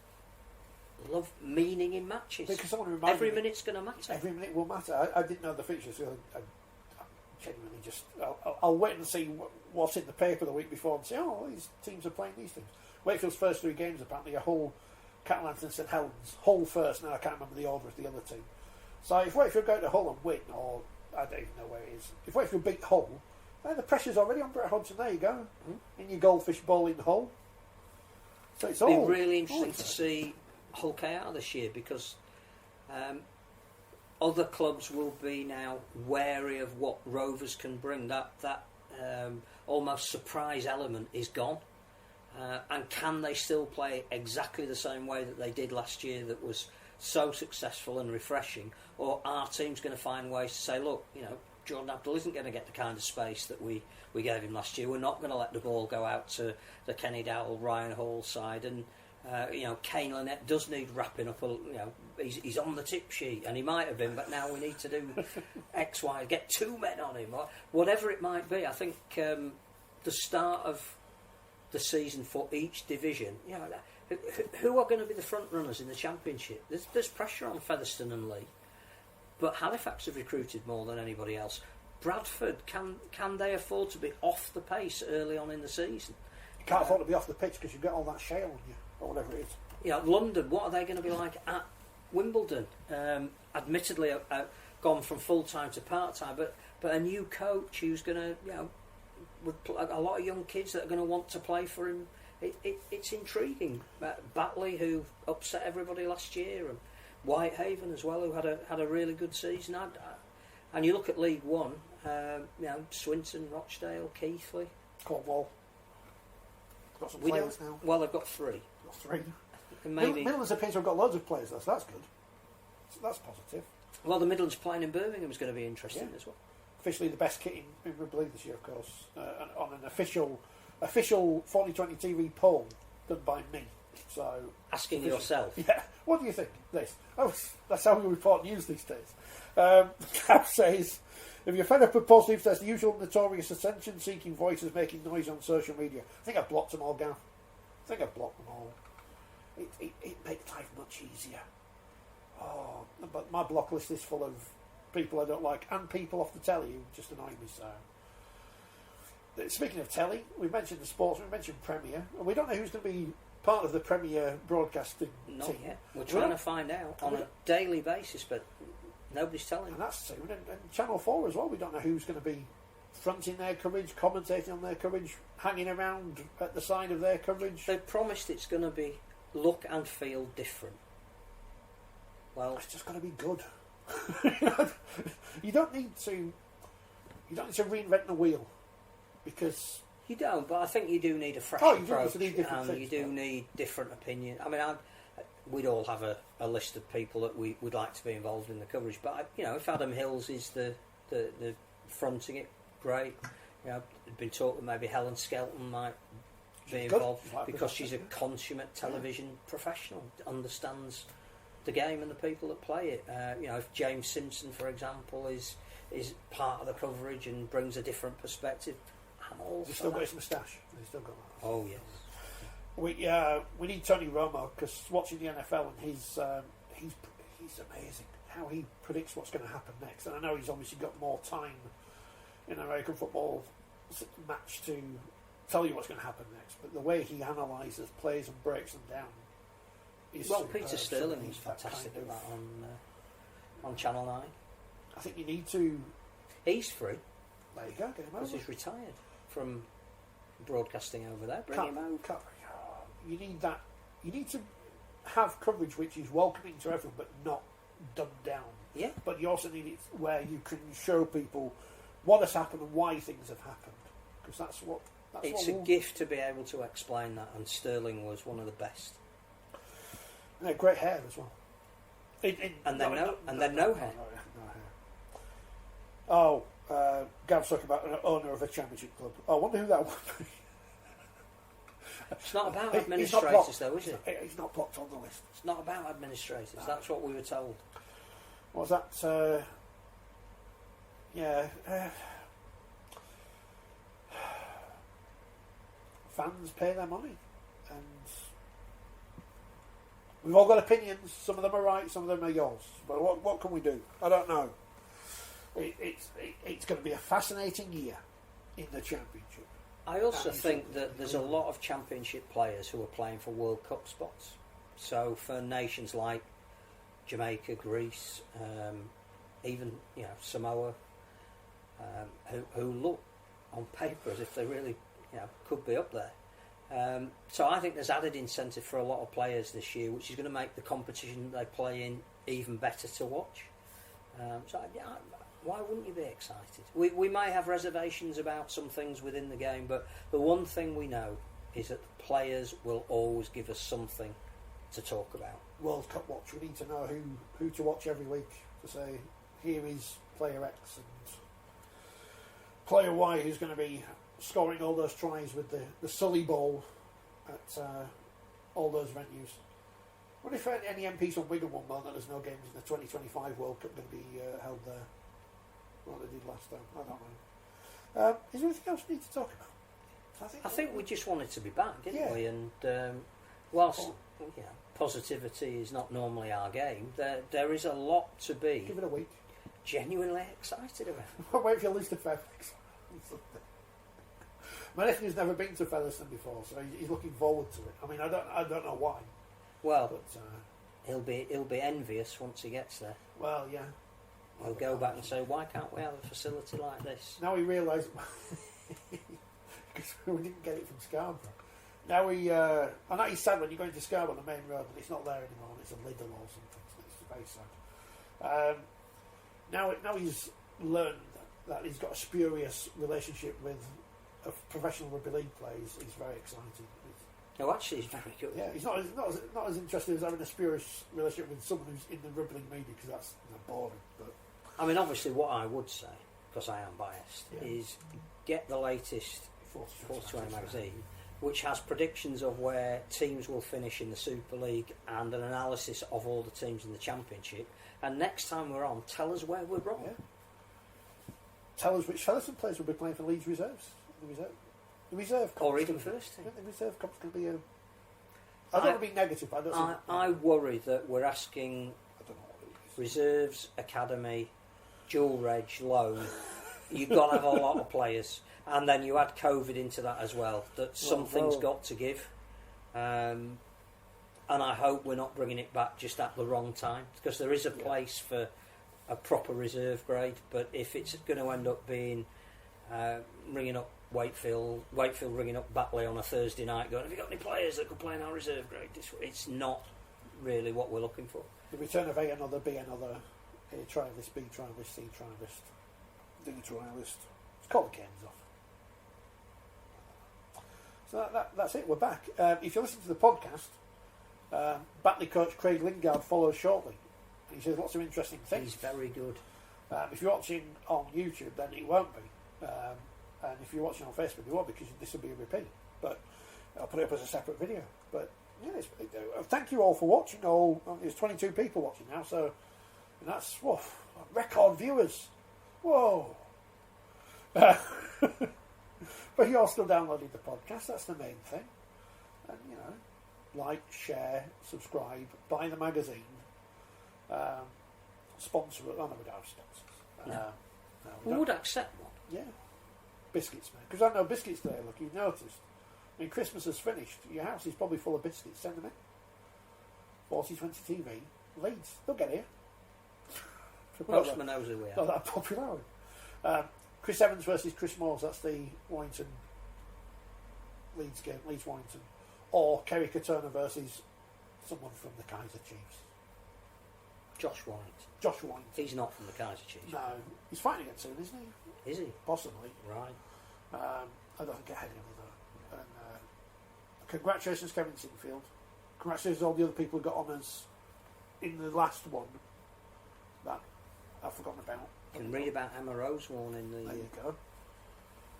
[SPEAKER 1] love meaning in matches.
[SPEAKER 2] Because
[SPEAKER 1] every minute's going to matter.
[SPEAKER 2] Every minute will matter. I didn't know the fixtures. So I genuinely just I'll wait and see what's in the paper the week before and say, these teams are playing these teams. Wakefield's first 3 games apparently are Hull, Catalans and St Helens. Hull first. Now I can't remember the order of the other team. So if Wakefield go to Hull and win, or I don't even know where it is. If Wakefield beat Hull, then the pressure's already on Brett Hodgson. There you go, in your goldfish bowl in Hull. So it's
[SPEAKER 1] all be really interesting to see Hull KR this year, because other clubs will be now wary of what Rovers can bring. That almost surprise element is gone, and can they still play exactly the same way that they did last year? That was so successful and refreshing, or are teams going to find ways to say, look, Jordan Abdul isn't going to get the kind of space that we gave him last year. We're not going to let the ball go out to the Kenny Dowell, Ryan Hall side, and Kane Lynette does need wrapping up. He's on the tip sheet, and he might have been, but now we need to do X, Y, get 2 men on him, or whatever it might be. I think the start of the season for each division, who are going to be the front runners in the Championship? There's pressure on Featherstone and Leigh, but Halifax have recruited more than anybody else. Bradford, can they afford to be off the pace early on in the season?
[SPEAKER 2] You can't afford to be off the pitch because you've got all that shale on you, or whatever it is.
[SPEAKER 1] London, what are they going to be like at Wimbledon? Admittedly, gone from full time to part time, but a new coach who's going to, with a lot of young kids that are going to want to play for him. It's intriguing. Batley, who upset everybody last year, and Whitehaven as well, who had a really good season. And you look at League One, Swinton, Rochdale, Keighley,
[SPEAKER 2] Cornwall. Got some players now.
[SPEAKER 1] Well, they've got 3.
[SPEAKER 2] Got 3.
[SPEAKER 1] Maybe
[SPEAKER 2] Midlands appears to have got loads of players, so that's good. So that's positive.
[SPEAKER 1] Well, the Midlands playing in Birmingham is going to be interesting as well.
[SPEAKER 2] Officially the best kit in Rugby League this year, of course, on an official Forty20 TV poll done by me. So
[SPEAKER 1] asking yourself,
[SPEAKER 2] what do you think? This, that's how we report news these days. Cap says, if you're fed up with positives, there's the usual notorious attention-seeking voices making noise on social media. I think I've blocked them all, Gav. I think I've blocked them all. It makes life much easier. But my block list is full of people I don't like, and people off the telly who just annoy me. So, speaking of telly, we mentioned the sports, we mentioned Premier, and we don't know who's going to be part of the Premier broadcasting
[SPEAKER 1] Not
[SPEAKER 2] team.
[SPEAKER 1] yet. We're trying to find out on a daily basis, but nobody's telling.
[SPEAKER 2] And that's soon. And Channel 4 as well, we don't know who's going to be fronting their coverage, commentating on their coverage, hanging around at the side of their coverage.
[SPEAKER 1] They promised it's going to be look and feel different. Well,
[SPEAKER 2] it's just got to be good. You don't need to reinvent the wheel, because
[SPEAKER 1] you don't. But I think you do need a fresh approach, and you do need different opinion. I mean, we'd all have a list of people that we would like to be involved in the coverage. But if Adam Hills is the fronting it, great. There's been talk that maybe Helen Skelton might be involved because she's a consummate television professional, understands the game and the people that play it. If James Simpson, for example, is part of the coverage and brings a different perspective, I'm all
[SPEAKER 2] He's
[SPEAKER 1] for
[SPEAKER 2] still got
[SPEAKER 1] that.
[SPEAKER 2] his moustache. He's still got that.
[SPEAKER 1] Oh yes.
[SPEAKER 2] We need Tony Romo, because watching the NFL and he's amazing how he predicts what's going to happen next. And I know he's obviously got more time in American football match to tell you what's going to happen next, but the way he analyses plays and breaks them down is superb.
[SPEAKER 1] Peter Sterling was fantastic at that on Channel 9.
[SPEAKER 2] I think you need to.
[SPEAKER 1] He's free.
[SPEAKER 2] There you go. Get him
[SPEAKER 1] Because
[SPEAKER 2] over.
[SPEAKER 1] he's retired from broadcasting over there. Bring him over.
[SPEAKER 2] You need that. You need to have coverage which is welcoming to everyone, but not dumbed down.
[SPEAKER 1] Yeah.
[SPEAKER 2] But you also need it where you can show people what has happened and why things have happened, because that's what.
[SPEAKER 1] It's a gift to be able to explain that, and Sterling was one of the best.
[SPEAKER 2] Yeah, great hair as well.
[SPEAKER 1] And then no hair.
[SPEAKER 2] Oh, Gav's talking about an owner of a championship club. I wonder who that would be.
[SPEAKER 1] It's not about
[SPEAKER 2] He's
[SPEAKER 1] administrators, though, is it?
[SPEAKER 2] He's not blocked on the list.
[SPEAKER 1] It's not about administrators. That's what we were told.
[SPEAKER 2] What was that? Fans pay their money, and we've all got opinions. Some of them are right, some of them are yours. But what can we do? I don't know. It's going to be a fascinating year in the championship.
[SPEAKER 1] I also think that there's a lot of championship players who are playing for World Cup spots. So for nations like Jamaica, Greece, even Samoa, who look on paper as if they really could be up there. So I think there's added incentive for a lot of players this year, which is going to make the competition they play in even better to watch. Why wouldn't you be excited? We may have reservations about some things within the game, but the one thing we know is that the players will always give us something to talk about.
[SPEAKER 2] World Cup watch. We need to know who to watch every week to say, here is player X and player Y who's going to be scoring all those tries with the Sully Bowl at all those venues. What if any MPs on Wigan won that there's no games in the 2025 World Cup going to be held there? What they did last time, I don't know. Is there anything else we need to talk about?
[SPEAKER 1] I think we just wanted to be back, didn't we? And whilst positivity is not normally our game, there is a lot to be.
[SPEAKER 2] Give it a week.
[SPEAKER 1] Genuinely excited about.
[SPEAKER 2] I'll wait for you to lose to Featherstone. My nephew's never been to Featherstone before, so he's looking forward to it. I mean, I don't know why.
[SPEAKER 1] Well,
[SPEAKER 2] but
[SPEAKER 1] he'll be envious once he gets there.
[SPEAKER 2] Well, yeah.
[SPEAKER 1] He'll go back and say, why can't we have a facility like this?
[SPEAKER 2] Now he realised because we didn't get it from Scarborough. Now I know he's sad when you're going to Scarborough on the main road, but it's not there anymore. It's a Lidl or something. It's very sad. Now he's learned that he's got a spurious relationship with a professional rugby league player. He's very excited.
[SPEAKER 1] No, actually, he's very good.
[SPEAKER 2] Yeah, he's not as interested as having a spurious relationship with someone who's in the rugby league media, because that's boring. But
[SPEAKER 1] I mean, obviously, what I would say, because I am biased, is get the latest Forty20 magazine, which has predictions of where teams will finish in the Super League and an analysis of all the teams in the Championship. And next time we're on, tell us where we're wrong.
[SPEAKER 2] Yeah. Tell us which Featherstone players will be playing for Leeds reserves. The reserve comp,
[SPEAKER 1] or even first team.
[SPEAKER 2] I think the reserve comp's going to be a. I don't want to be negative.
[SPEAKER 1] I worry that we're asking
[SPEAKER 2] I don't know what it is.
[SPEAKER 1] reserves, academy, dual reg, loan. You've got to have a lot of players, and then you add COVID into that as well. That something's got to give, and I hope we're not bringing it back just at the wrong time, because there is a place for a proper reserve grade. But if it's going to end up being ringing up Wakefield ringing up Batley on a Thursday night going, have you got any players that could play in our reserve grade? It's not really what we're looking for.
[SPEAKER 2] The return of A another, B another, A trialist, B trialist, C trialist, D trialist. It's called the games off. So that's it, we're back. If you listen to the podcast, Batley coach Craig Lingard follows shortly. He says lots of interesting things.
[SPEAKER 1] He's very good.
[SPEAKER 2] If you're watching on YouTube, then it won't be. And if you're watching on Facebook, it won't, because this will be a repeat. But I'll put it up as a separate video. But thank you all for watching. There's 22 people watching now, so that's record viewers. Whoa! But you're still downloading the podcast. That's the main thing. And like, share, subscribe, buy the magazine. Sponsor it. Oh, no, we don't have sponsors.
[SPEAKER 1] We would accept one.
[SPEAKER 2] Yeah. Biscuits, man. Because I know biscuits there, look, you've noticed. I mean, Christmas has finished. Your house is probably full of biscuits. Send them in. 4020 TV. Leeds. They'll get here.
[SPEAKER 1] Postman knows who we are.
[SPEAKER 2] Not that popular. Chris Evans versus Chris Moores. That's the Warrington Leeds game. Leeds Warrington. Or Kerry Turner versus someone from the Kaiser Chiefs.
[SPEAKER 1] Josh Warrington.
[SPEAKER 2] Josh Warrington.
[SPEAKER 1] He's not from the Kaiser Chiefs.
[SPEAKER 2] No. He's fighting again soon, isn't he?
[SPEAKER 1] Is he?
[SPEAKER 2] Possibly.
[SPEAKER 1] Right.
[SPEAKER 2] I don't get ahead of him though. And congratulations, Kevin Sinfield. Congratulations to all the other people who got honours in the last one that I've forgotten about.
[SPEAKER 1] You can read about Emma Rosewarne in the...
[SPEAKER 2] There you go.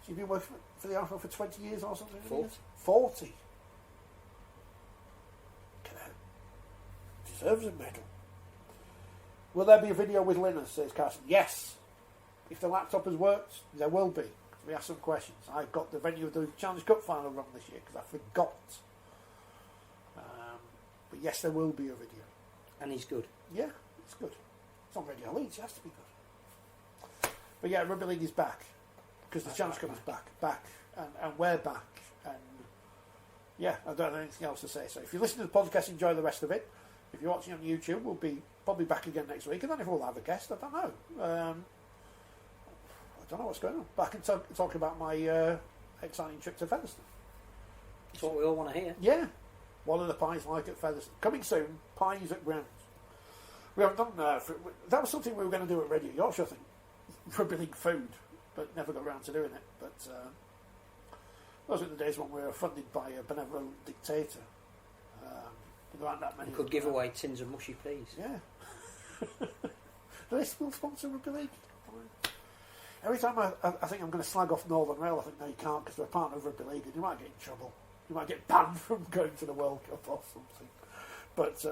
[SPEAKER 2] So you've been working for the RFL for 20 years or something?
[SPEAKER 1] 40.
[SPEAKER 2] 40. Deserves a medal. Will there be a video with Linus, says Carson? Yes. If the laptop has worked, there will be. We asked some questions. I got the venue of the Challenge Cup final run this year because I forgot. But yes, there will be a video.
[SPEAKER 1] And he's good.
[SPEAKER 2] Yeah, it's good. It's on Radio Leeds, it has to be good. But yeah, Rugby League is back because the Challenge Cup is back, and we're back. And yeah, I don't have anything else to say. So if you listen to the podcast, enjoy the rest of it. If you're watching on YouTube, we'll be probably back again next week, and then if we'll have a guest, I don't know. I don't know what's going on. But I can talk about my exciting trip to Featherstone.
[SPEAKER 1] That's what we all want to hear.
[SPEAKER 2] Yeah. What are the pies like at Featherstone? Coming soon, pies at Grounds. We haven't done that was something we were going to do at Radio Yorkshire, I think. Rugby League food, but never got around to doing it. But those were the days when we were funded by a benevolent dictator. There aren't that many.
[SPEAKER 1] You could give away tins of mushy peas.
[SPEAKER 2] Yeah. Do they still sponsor Rugby League? Every time I think I'm going to slag off Northern Rail, I think, no, you can't because they're a partner of Rugby League and you might get in trouble. You might get banned from going to the World Cup or something. But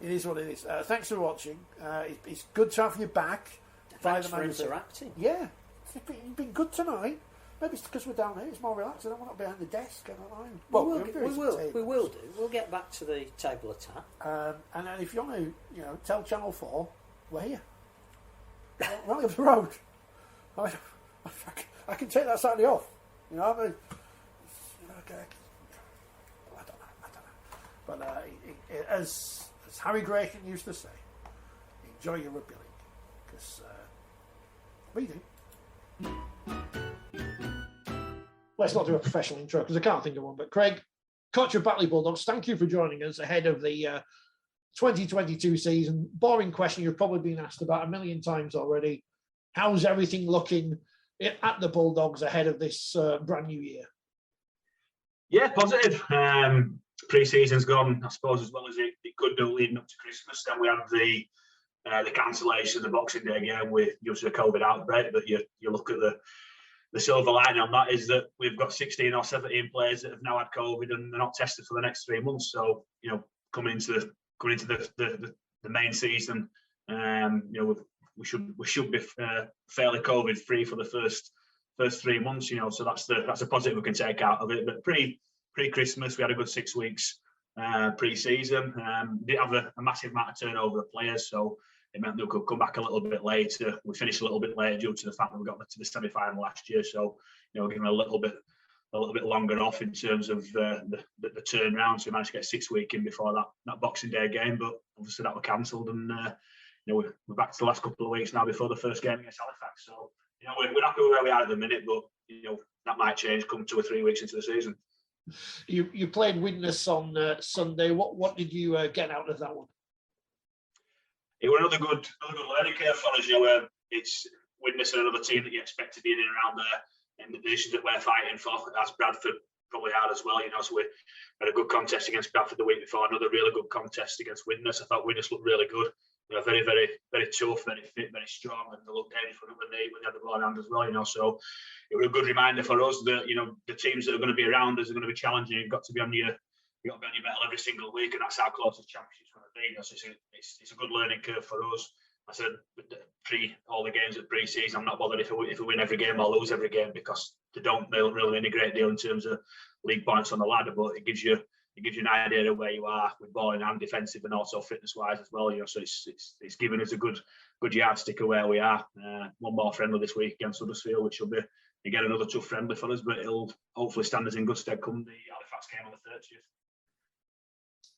[SPEAKER 2] it is what it is. Thanks for watching. It's good to have you back.
[SPEAKER 1] Thanks for interacting.
[SPEAKER 2] Yeah. You've been good tonight. Maybe it's because we're down here. It's more relaxed. I don't want to be behind the desk. I don't know.
[SPEAKER 1] Well, we will do. We'll get back to the table attack.
[SPEAKER 2] And then if you want to, tell Channel 4, we're here. Right up the road. I can take that Saturday off. I don't know. But as Harry Grayson used to say, enjoy your rugby league because we do. Let's not do a professional intro because I can't think of one. But Craig, coach of Batley Bulldogs, thank you for joining us ahead of the 2022 season. Boring question you've probably been asked about a million times already. How's everything looking at the Bulldogs ahead of this brand new year?
[SPEAKER 3] Yeah, positive. Pre-season's gone, I suppose, as well as it could do leading up to Christmas. Then we had the cancellation of the Boxing Day game with due to the COVID outbreak. But you look at the silver lining on that is that we've got 16 or 17 players that have now had COVID and they're not tested for the next 3 months. So coming into the main season, we should be fairly COVID free for the first 3 months. So that's a positive we can take out of it. But pre-Christmas, we had a good 6 weeks pre-season. Didn't have a massive amount of turnover of players, so it meant that we could come back a little bit later. We finished a little bit later due to the fact that we got to the semi-final last year. So we're giving a little bit longer off in terms of the turnaround. So we managed to get 6 weeks in before that Boxing Day game, but obviously that was cancelled, and we're back to the last couple of weeks now before the first game against Halifax. So we're happy with where we are at the minute, but that might change come 2 or 3 weeks into the season.
[SPEAKER 2] You played Widnes on Sunday. What did you get out of that one?
[SPEAKER 3] It was another good learning curve for us. It's Widnes and another team that you expect to be in and around there in the positions that we're fighting for, as Bradford probably are as well. So we had a good contest against Bradford the week before, another really good contest against Widnes. I thought Widnes looked really good. Very, very, very tough, very fit, very strong, and they looked dangerous when they had the ball in hand as well. So it was a good reminder for us that the teams that are going to be around us are going to be challenging. You've got to be on your you got to be on your mettle every single week, and that's how close the championship's going to be. So it's a good learning curve for us. I said all the games at pre-season, I'm not bothered if we win every game or lose every game, because they don't really win a great deal in terms of league points on the ladder, but it gives you an idea of where you are with balling and defensive and also fitness-wise as well. So it's given us a good yardstick of where we are. One more friendly this week against Huddersfield, which will be again another tough friendly for us, but it'll hopefully stand us in good stead come the Halifax game on the 30th.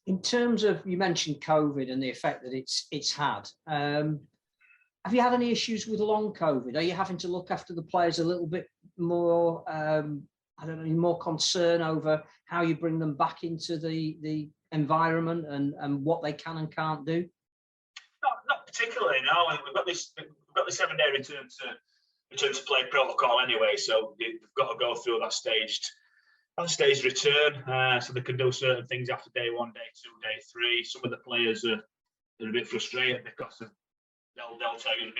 [SPEAKER 1] In terms of, you mentioned COVID and the effect that it's had, have you had any issues with long COVID? Are you having to look after the players a little bit more, more concern over how you bring them back into the environment and what they can and can't do?
[SPEAKER 3] Not particularly, no. We've got the 7-day return to play protocol anyway, so we've got to go through that staged return, so they can do certain things after day 1, day 2, day 3. Some of the players are a bit frustrated because they'll tell you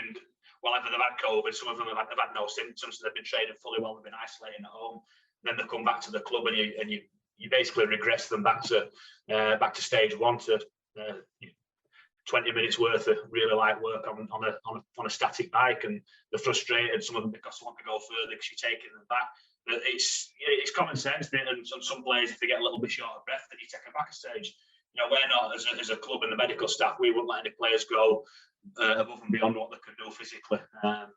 [SPEAKER 3] whenever they've had COVID, some of them have had no symptoms, so they've been training fully well, they've been isolating at home. Then they come back to the club and you basically regress them back to stage 1 to 20 minutes worth of really light work on a static bike, and they're frustrated. Some of them because they want to go further because you're taking them back. But it's common sense, and some players, if they get a little bit short of breath, then you take them back a stage. We're not as a club and the medical staff, we wouldn't let any players go above and beyond what they can do physically. And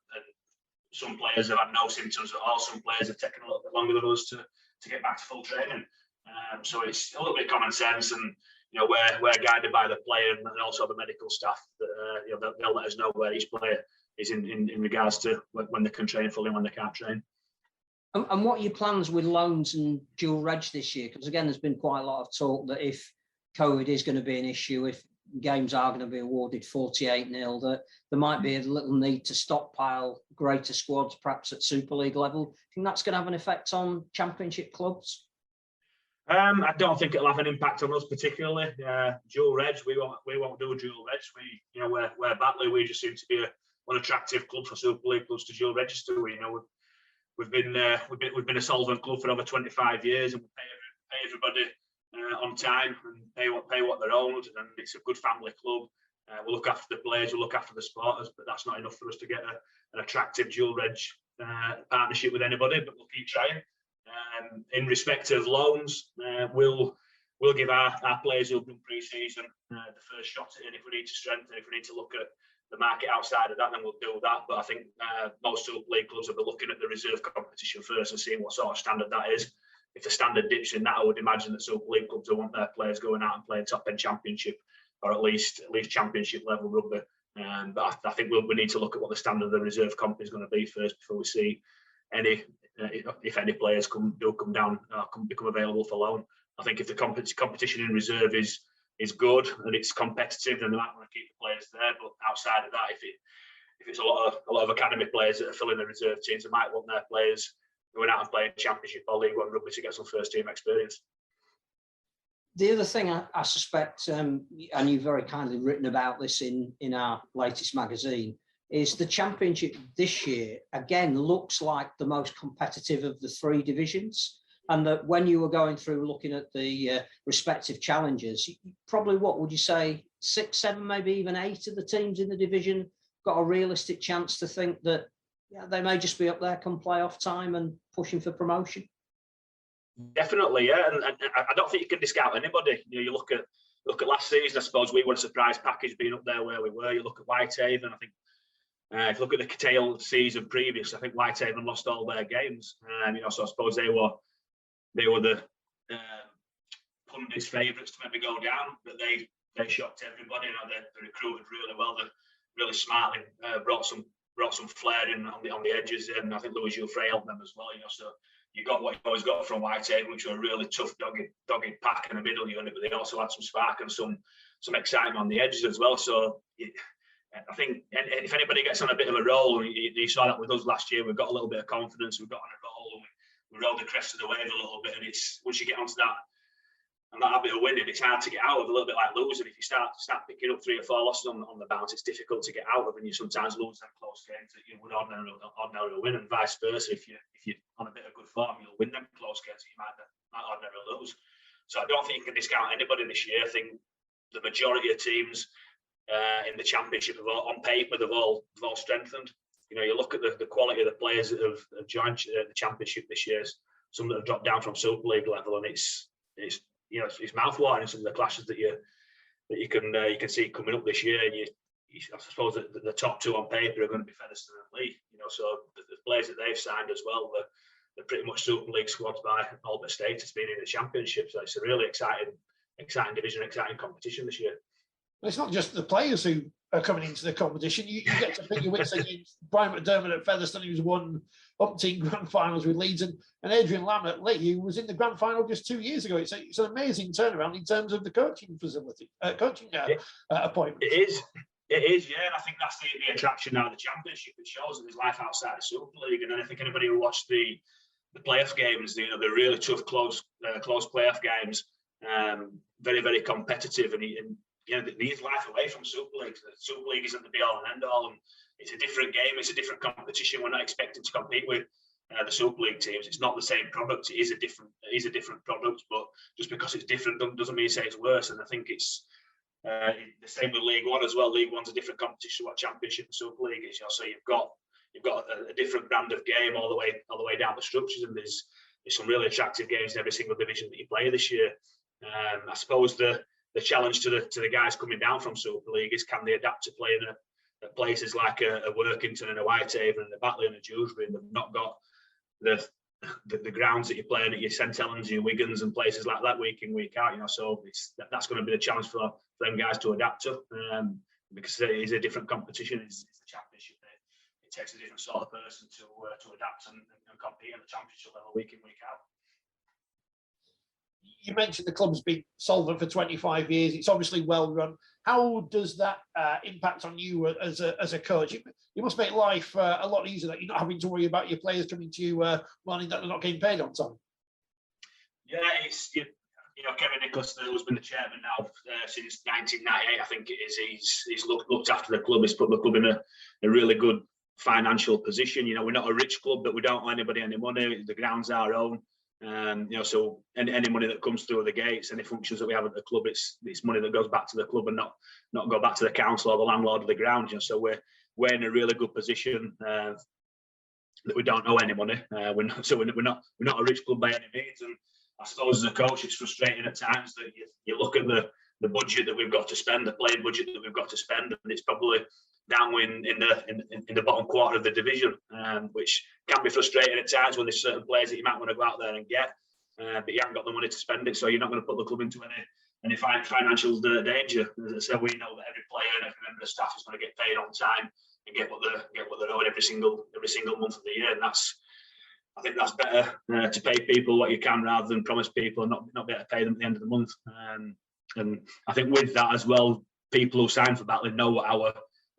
[SPEAKER 3] some players have had no symptoms at all. Some players have taken a little bit longer than us to get back to full training. So it's a little bit common sense, and we're guided by the player and also the medical staff. That they'll let us know where each player is in regards to when they can train fully and when they can't train.
[SPEAKER 1] And what are your plans with loans and dual reg this year? Because again, there's been quite a lot of talk that if COVID is going to be an issue, if games are going to be awarded 48-0, that there might be a little need to stockpile greater squads, perhaps at Super League level. Do you think that's going to have an effect on Championship clubs?
[SPEAKER 3] I don't think it'll have an impact on us particularly. Dual reg, we won't do dual reg. We're Batley. We just seem to be an attractive club for Super League clubs to dual register. We've been a solvent club for over 25 years, and we pay everybody on time and pay what they're owed, and it's a good family club. We'll look after the players, we'll look after the supporters, but that's not enough for us to get an attractive dual reg partnership with anybody. But we'll keep trying. In respect of loans, we'll give our players who've done pre-season the first shot at it. If we need to strengthen, if we need to look at the market outside of that, then we'll do that. But I think most Super League clubs will be looking at the reserve competition first and seeing what sort of standard that is. If the standard dips in that, I would imagine that Super League clubs will want their players going out and playing top-end Championship, or at least Championship level rugby. But I think we need to look at what the standard of the reserve comp is going to be first before we see if any players come down, become available for loan. I think if the competition in reserve is good and it's competitive, then they might want to keep the players there. But outside of that, if it's a lot of academy players that are filling the reserve teams, they might want their players going out and playing Championship or League One rugby to get some first team experience.
[SPEAKER 1] The other thing I suspect, and you've very kindly written about this in our latest magazine, is the Championship this year, again, looks like the most competitive of the 3 divisions. And that when you were going through looking at the respective challenges, probably, what would you say, 6, 7, maybe even 8 of the teams in the division got a realistic chance to think that they may just be up there come playoff time and pushing for promotion?
[SPEAKER 3] Definitely, yeah. And I don't think you can discount anybody. You look at last season, I suppose we were a surprise package being up there where we were. You look at Whitehaven, I think, if you look at the tail season previous, I think Whitehaven lost all their games. So I suppose they were the pundits' favourites to maybe go down, but they shocked everybody. They recruited really well. They really smartly brought some flair in on the edges, and I think Louis Jouffre helped them as well. So you got what you always got from Whitehaven, which were a really tough, dogged pack in the middle unit, but they also had some spark and some excitement on the edges as well. So I think if anybody gets on a bit of a roll, you saw that with us last year, we've got a little bit of confidence, we've got on a roll, and we rode the crest of the wave a little bit, and it's once you get onto that and that habit of winning, it's hard to get out of, a little bit like losing. If you start picking up 3 or 4 losses on the bounce, it's difficult to get out of, and you sometimes lose them close games that you would ordinarily win, and vice versa. If you're on a bit of good form, you'll win them close games that you might ordinarily lose. So I don't think you can discount anybody this year. I think the majority of teams in the Championship on paper they've all strengthened. You look at the quality of the players that have joined the Championship this year. Some that have dropped down from Super League level, and it's mouthwatering some of the clashes that you can see coming up this year. And I suppose that the top two on paper are going to be Featherstone and Lee. So the players that they've signed as well, they're pretty much Super League squads by all but status being in the Championship. So it's a really exciting division, exciting competition this year.
[SPEAKER 2] It's not just the players who are coming into the competition. You get to pick your wits against Brian McDermott at Featherstone, who's won umpteen grand finals with Leeds, and Adrian Lamb at Lee, who was in the grand final just 2 years ago. It's an amazing turnaround in terms of the coaching facility, appointment.
[SPEAKER 3] It is, yeah. And I think that's the attraction now of the Championship. It shows that there's life outside the Super League. And then I think anybody who watched the playoff games, the really tough, close playoff games, very, very competitive, and there is life away from Super League. The Super League isn't the be-all and end-all, and it's a different game, it's a different competition. We're not expecting to compete with the Super League teams. It's not the same product. It is a different product, but just because it's different doesn't mean say it's worse. And I think it's the same with League One as well. League One's a different competition to what Championship and Super League is. So you've got a different brand of game all the way down the structures, and there's some really attractive games in every single division that you play this year. I suppose the challenge to the guys coming down from Super League is, can they adapt to playing at places like a Workington and a Whitehaven and a Batley and a Dewsbury, and they've not got the grounds that you're playing at your St Helens, your Wigans and places like that week in, week out. So that's going to be the challenge for them guys to adapt to, because it is a different competition. It's the Championship. It takes a different sort of person to adapt and compete at the Championship level week in, week out.
[SPEAKER 2] You mentioned the club's been solvent for 25 years. It's obviously well run. How does that impact on you as a coach? You must make life a lot easier, that you're not having to worry about your players coming to you learning that they're not getting paid on time.
[SPEAKER 3] Yeah, it's Kevin Nicholas, who's been the chairman now since 1998, I think it is. He's looked after the club. He's put the club in a really good financial position. We're not a rich club, but we don't owe anybody any money. The ground's our own. So any money that comes through the gates, any functions that we have at the club, it's money that goes back to the club and not go back to the council or the landlord of the ground. So we're in a really good position that we don't owe any money. We're not a rich club by any means. And I suppose as a coach, it's frustrating at times that you look at the budget that we've got to spend, the playing budget that we've got to spend, and it's probably down in the bottom quarter of the division, which can be frustrating at times when there's certain players that you might want to go out there and get, but you haven't got the money to spend it, so you're not going to put the club into any financial danger. As I said, we know that every player and every member of staff is going to get paid on time and get what they're owed every single month of the year, and I think that's better to pay people what you can rather than promise people and not be able to pay them at the end of the month. And I think with that as well, people who sign for Batley know what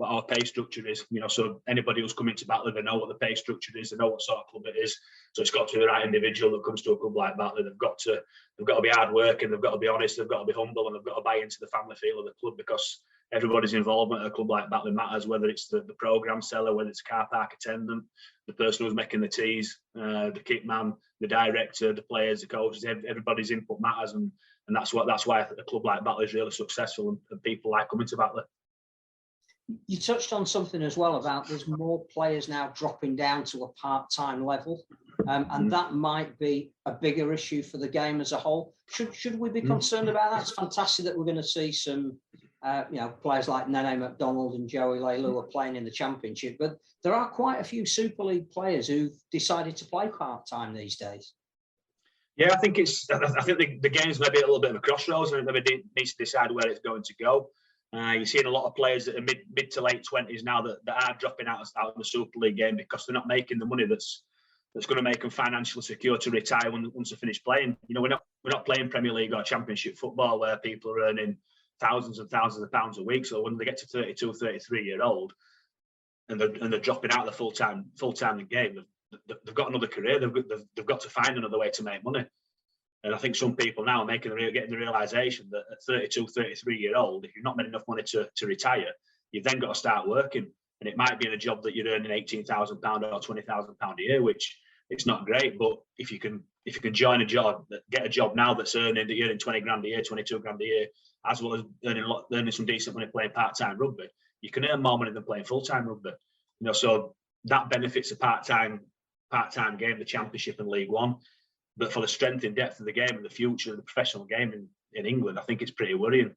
[SPEAKER 3] our pay structure is. So anybody who's coming to Batley, they know what the pay structure is, they know what sort of club it is. So it's got to be the right individual that comes to a club like Batley. They've got to be hard working, they've got to be honest, they've got to be humble, and they've got to buy into the family feel of the club, because everybody's involvement at a club like Batley matters, whether it's the programme seller, whether it's a car park attendant, the person who's making the teas, the kit man, the director, the players, the coaches. Everybody's input matters, and that's why a club like Batley is really successful, and people like coming to Batley.
[SPEAKER 1] You touched on something as well about there's more players now dropping down to a part-time level, and that might be a bigger issue for the game as a whole. Should we be concerned about that? It's fantastic that we're going to see some players like Nene McDonald and Joey Laylu are playing in the Championship, but there are quite a few Super League players who've decided to play part-time these days.
[SPEAKER 3] Yeah, I think the game's maybe a little bit of a crossroads, and it maybe needs to decide where it's going to go. You're seeing a lot of players that are mid to late 20s now that are dropping out of the Super League game because they're not making the money that's going to make them financially secure to retire once they finish playing. We're not playing Premier League or Championship football where people are earning thousands and thousands of pounds a week. So when they get to 32, 33-year-old and they're dropping out of the full-time game, they've got another career. They've got to find another way to make money. And I think some people now are getting the realisation that at 32, 33-year-old, if you've not made enough money to retire, you've then got to start working. And it might be in a job that you're earning £18,000 or £20,000 a year, which it's not great. But if you can join a job, get a job now that's earning 20 grand a year, 22 grand a year, as well as earning some decent money playing part-time rugby, you can earn more money than playing full-time rugby. So that benefits a part-time game, the Championship and League One. But for the strength and depth of the game and the future of the professional game in England, I think it's pretty worrying.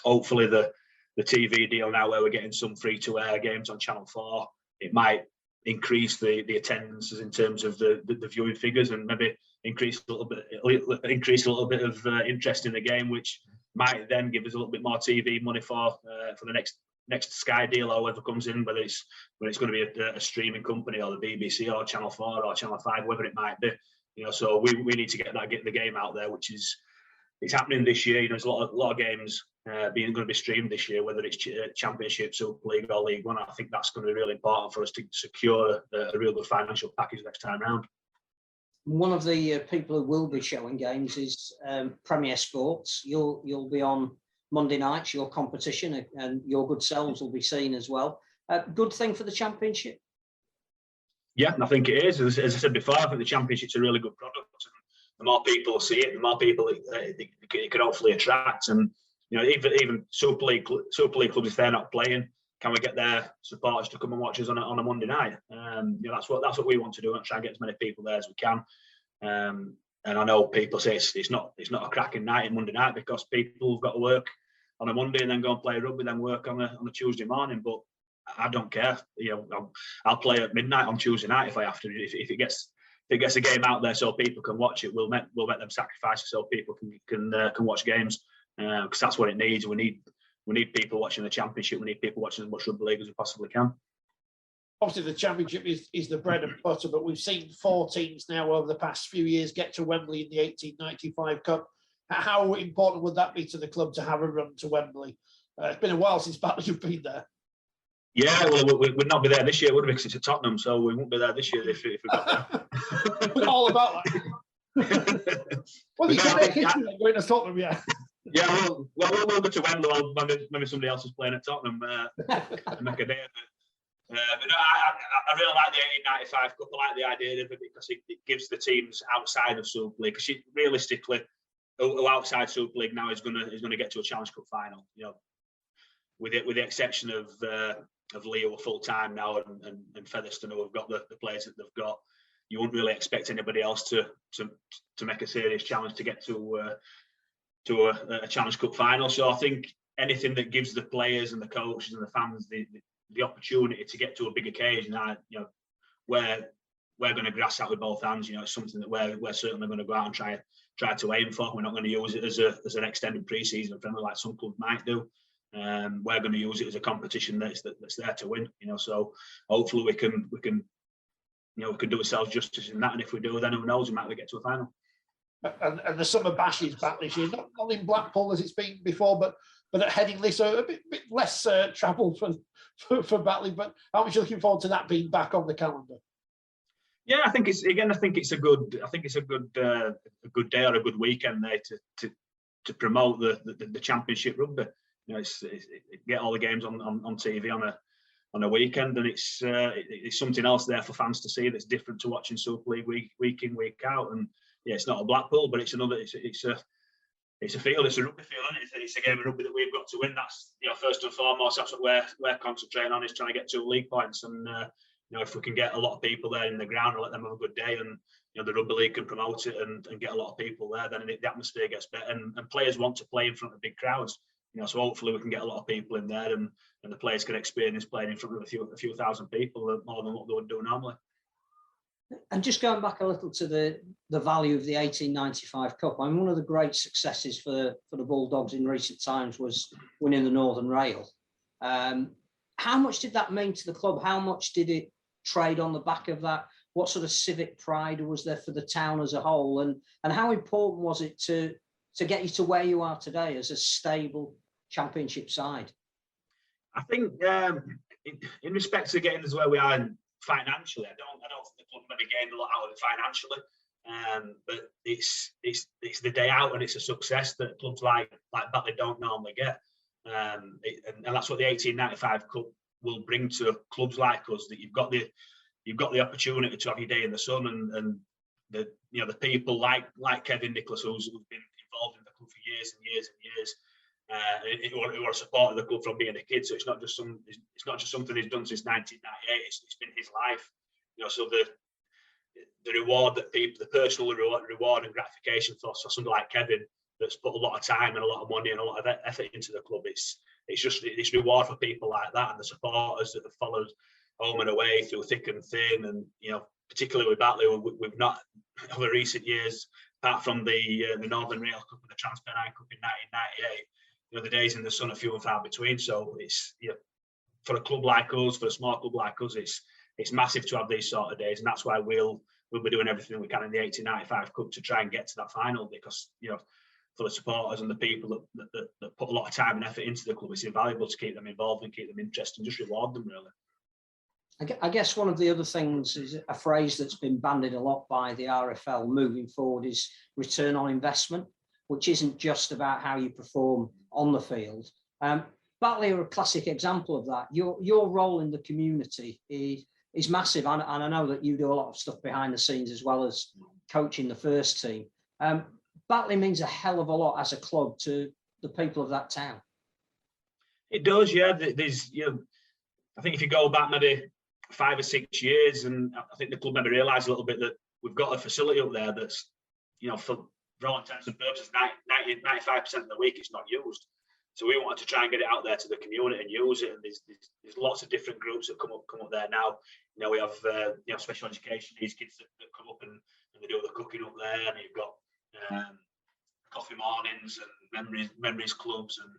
[SPEAKER 3] Hopefully the TV deal now, where we're getting some free-to-air games on Channel 4, it might increase the attendances in terms of the viewing figures, and maybe increase a little bit of interest in the game, which might then give us a little bit more TV money for the next Sky deal, or whoever comes in, whether it's going to be a streaming company or the BBC or Channel 4 or Channel 5, whatever it might be. So we need to get the game out there, which it's happening this year. There's a lot of games going to be streamed this year, whether it's Championship, Super League or League One. I think that's going to be really important for us to secure a real good financial package next time round.
[SPEAKER 1] One of the people who will be showing games is Premier Sports. You'll be on Monday nights, your competition, and your good selves will be seen as well. Good thing for the Championship?
[SPEAKER 3] Yeah, I think it is. As I said before, I think the Championship's a really good product. The more people see it, the more people it can hopefully attract. And even Super League clubs, if they're not playing, can we get their supporters to come and watch us on a Monday night? That's what we want to do, and try and get as many people there as we can. And I know people say it's not a cracking night on Monday night, because people have got to work on a Monday and then go and play rugby, then work on a Tuesday morning. But I don't care. I'll play at midnight on Tuesday night if I have to. If it gets a game out there so people can watch it, we'll make them sacrifice so people can watch games, because that's what it needs. We need people watching the Championship. We need people watching as much rugby league as we possibly can.
[SPEAKER 2] Obviously, the Championship is the bread and butter, but we've seen 4 teams now over the past few years get to Wembley in the 1895 Cup. How important would that be to the club to have a run to Wembley? It's been a while since Batley have been there.
[SPEAKER 3] Yeah, well, we'd not be there this year, would we? Because it's at Tottenham, so we won't be there this year if we got there.
[SPEAKER 2] We're all about that. Well, you can make history going to Tottenham, yeah.
[SPEAKER 3] Yeah, we'll go to Wembley. Well, maybe somebody else is playing at Tottenham and make a day of it. But no, I really like the 1895 Cup. I like the idea of it, because it gives the teams outside of Super League. Because realistically, who outside Super League now is going to get to a Challenge Cup final. With the exception of Leo full time now and Featherstone, who have got the players that they've got, you wouldn't really expect anybody else to make a serious challenge to get to a Challenge Cup final. So I think anything that gives the players and the coaches and the fans the opportunity to get to a big occasion, we're going to grasp that with both hands. It's something that we're certainly going to go out and try to aim for. We're not going to use it as an extended pre-season friendly like some clubs might do. We're going to use it as a competition that's there to win. So hopefully we can do ourselves justice in that, and if we do, then who knows, we might get to a final.
[SPEAKER 2] And the summer bash is back this year, not in Blackpool as it's been before, but at Headingley, so a bit less travel for Batley. But how much are you looking forward to that being back on the calendar?
[SPEAKER 3] Yeah, I think it's a good day or a good weekend there to promote the Championship rugby. Get all the games on TV on a weekend, and it's something else there for fans to see that's different to watching Super League week in, week out. And yeah, it's not a Blackpool, but it's a field, it's a rugby field, isn't it? It's a game of rugby that we've got to win. That's first and foremost, that's what we're concentrating on, is trying to get 2 league points. And if we can get a lot of people there in the ground and let them have a good day, and the rugby league can promote it and get a lot of people there, then the atmosphere gets better, and players want to play in front of big crowds. So hopefully we can get a lot of people in there, and the players can experience playing in front of a few thousand people more than what they would do normally.
[SPEAKER 1] And just going back a little to the value of the 1895 Cup, one of the great successes for the Bulldogs in recent times was winning the Northern Rail. How much did that mean to the club? How much did it trade on the back of that? What sort of civic pride was there for the town as a whole? And how important was it to get you to where you are today as a stable Championship side? I
[SPEAKER 3] think in respect to getting us where we are financially, I don't think the club maybe gained a lot out of it financially, but it's the day out, and it's a success that clubs like Batley don't normally get, and that's what the 1895 Cup will bring to clubs like us. That you've got the you've got the opportunity to have your day in the sun, and the people like Kevin Nicholas, who's been involved in the club for years and years and years, who are a supporter of the club from being a kid. So it's not just something he's done since 1998. It's been his life. So the reward that the personal reward and gratification for somebody like Kevin, that's put a lot of time and a lot of money and a lot of effort into the club. It's reward for people like that, and the supporters that have followed home and away through thick and thin, and particularly with Batley, we've not over recent years, apart from the Northern Rail Cup and the Transpennine Cup in 1998. The days in the sun are few and far between. So it's for a club like us, for a small club like us, it's massive to have these sort of days, and that's why we'll be doing everything we can in the 1895 Cup to try and get to that final, because for the supporters and the people that put a lot of time and effort into the club, it's invaluable to keep them involved and keep them interested and just reward them, really.
[SPEAKER 1] I guess one of the other things is a phrase that's been bandied a lot by the RFL moving forward is return on investment, which isn't just about how you perform on the field. Batley are a classic example of that. Your role in the community is massive, and I know that you do a lot of stuff behind the scenes as well as coaching the first team. Batley means a hell of a lot as a club to the people of that town.
[SPEAKER 3] It does, yeah. There's, I think if you go back maybe 5 or 6 years, and I think the club maybe realised a little bit that we've got a facility up there that's, for all intents and purposes, 95% of the week it's not used. So we wanted to try and get it out there to the community and use it. And there's lots of different groups that come up there now. We have special education needs kids that come up and they do the cooking up there, and you've got coffee mornings and memories clubs and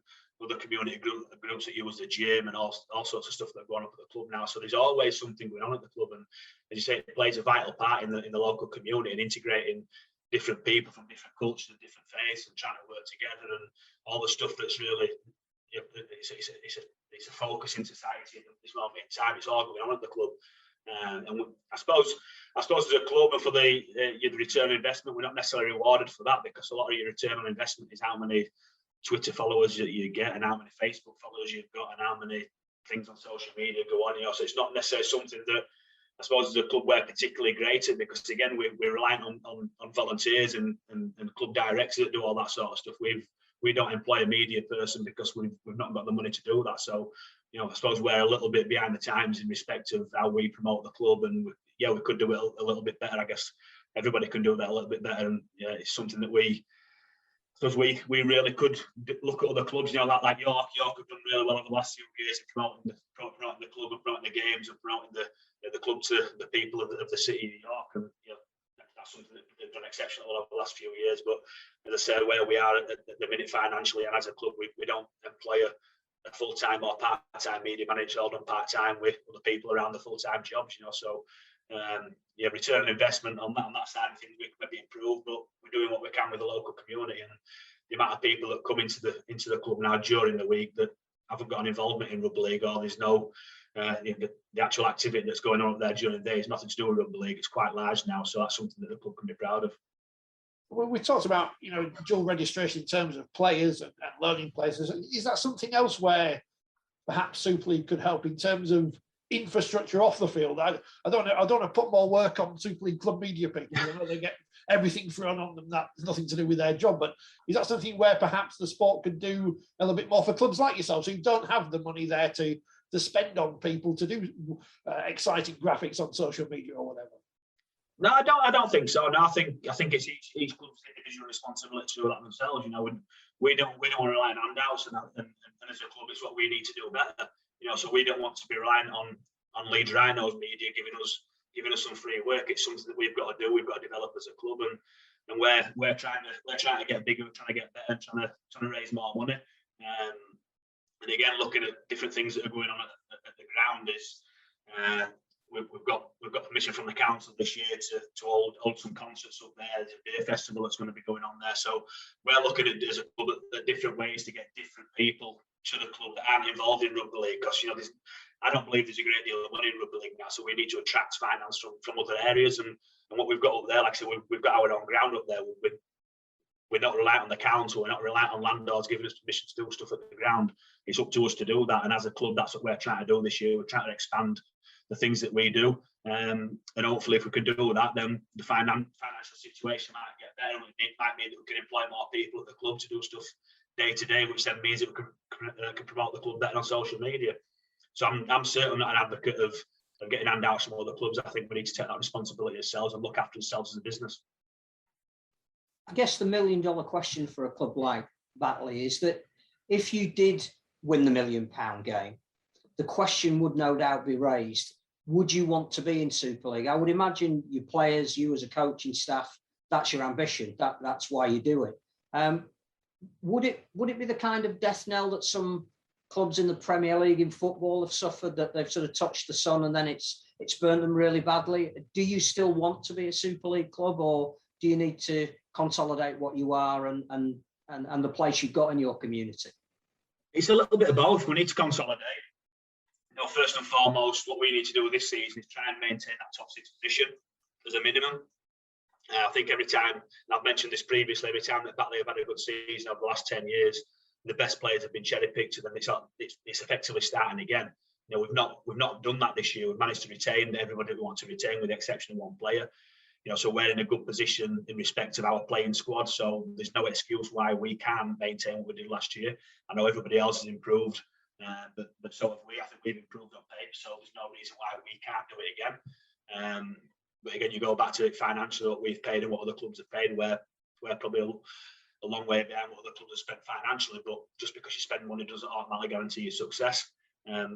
[SPEAKER 3] other community groups that use the gym and all sorts of stuff that go on up at the club now. So there's always something going on at the club, and as you say, it plays a vital part in the local community and integrating different people from different cultures and different faiths and trying to work together, and all the stuff that's really it's a focus in society at this moment in time. It's all going on at the club, and I suppose as a club, and for the return on investment, we're not necessarily rewarded for that, because a lot of your return on investment is how many Twitter followers that you get and how many Facebook followers you've got and how many things on social media go on. So it's not necessarily something that I suppose as a club we're particularly great at, because again we're relying on volunteers and club directors that do all that sort of stuff. We don't employ a media person because we've not got the money to do that. So I suppose we're a little bit behind the times in respect of how we promote the club, and we could do it a little bit better. I guess everybody can do that a little bit better, and it's something that we really could look at other clubs, like York. York have done really well over the last few years in promoting the club and promoting the games and promoting the club to the people of the city of York, and that's something that they've done exceptionally well over the last few years. But as I said, where we are at the minute financially and as a club, we don't employ a full-time or part-time media manager, all done part-time with other people around the full-time jobs. So return on investment on that side of things we can maybe improve, but we're doing what we can with the local community, and the amount of people that come into the club now during the week that haven't got an involvement in rugby league, or there's no the actual activity that's going on up there during the day is nothing to do with rugby league. It's quite large now, so that's something that the club can be proud of.
[SPEAKER 2] Well, we talked about dual registration in terms of players and learning places. Is that something else where perhaps Super League could help in terms of infrastructure off the field? I don't want to put more work on Super League club media people. I know they get everything thrown on them that's nothing to do with their job, but is that something where perhaps the sport could do a little bit more for clubs like yourselves who don't have the money there to spend on people to do exciting graphics on social media or whatever?
[SPEAKER 3] No, I don't think so. No, I think it's each club's individual responsibility to do that themselves. We don't rely on handouts, and as a club, it's what we need to do better. So we don't want to be relying on Leeds Rhinos media giving us some free work. It's something that we've got to do. We've got to develop as a club, and we're trying to get bigger, we're trying to get better, trying to raise more money. And again, looking at different things that are going on at the ground is we've got permission from the council this year to hold some concerts up there. There's a beer festival that's going to be going on there. So we're looking at as a club at different ways to get different people to the club that aren't involved in rugby league, because I don't believe there's a great deal of money in rugby league now, so we need to attract finance from other areas, and what we've got up there, like I said, we've got our own ground up there. We're not reliant on the council, we're not reliant on landlords giving us permission to do stuff at the ground. It's up to us to do that, and as a club, that's what we're trying to do this year. We're trying to expand the things that we do. And hopefully, if we can do that, then the financial situation might get better. It might mean that we can employ more people at the club to do stuff day to day, which then means that we can promote the club better on social media. So I'm certainly not an advocate of getting handouts from other clubs. I think we need to take that responsibility ourselves and look after ourselves as a business.
[SPEAKER 1] I guess the $1 million question for a club like Batley is that if you did win the £1 million game, the question would no doubt be raised: would you want to be in Super League? I would imagine your players, you as a coaching staff, that's your ambition. That's why you do it. Would it be the kind of death knell that some clubs in the Premier League in football have suffered, that they've sort of touched the sun and then it's burnt them really badly? Do you still want to be a Super League club, or do you need to consolidate what you are and the place you've got in your community?
[SPEAKER 3] It's a little bit of both. We need to consolidate. First and foremost, what we need to do this season is try and maintain that top 6 position as a minimum. I think every time, and I've mentioned this previously, every time that Batley have had a good season over the last 10 years, the best players have been cherry-picked, and then it's effectively starting again. We've not done that this year. We've managed to retain everybody we want to retain, with the exception of one player. So we're in a good position in respect of our playing squad. So there's no excuse why we can't maintain what we did last year. I know everybody else has improved, but so have we. I think we've improved on paper, so there's no reason why we can't do it again. But again, you go back to it financially, what we've paid and what other clubs have paid. We're probably a long way behind what other clubs have spent financially. But just because you spend money doesn't automatically guarantee your success.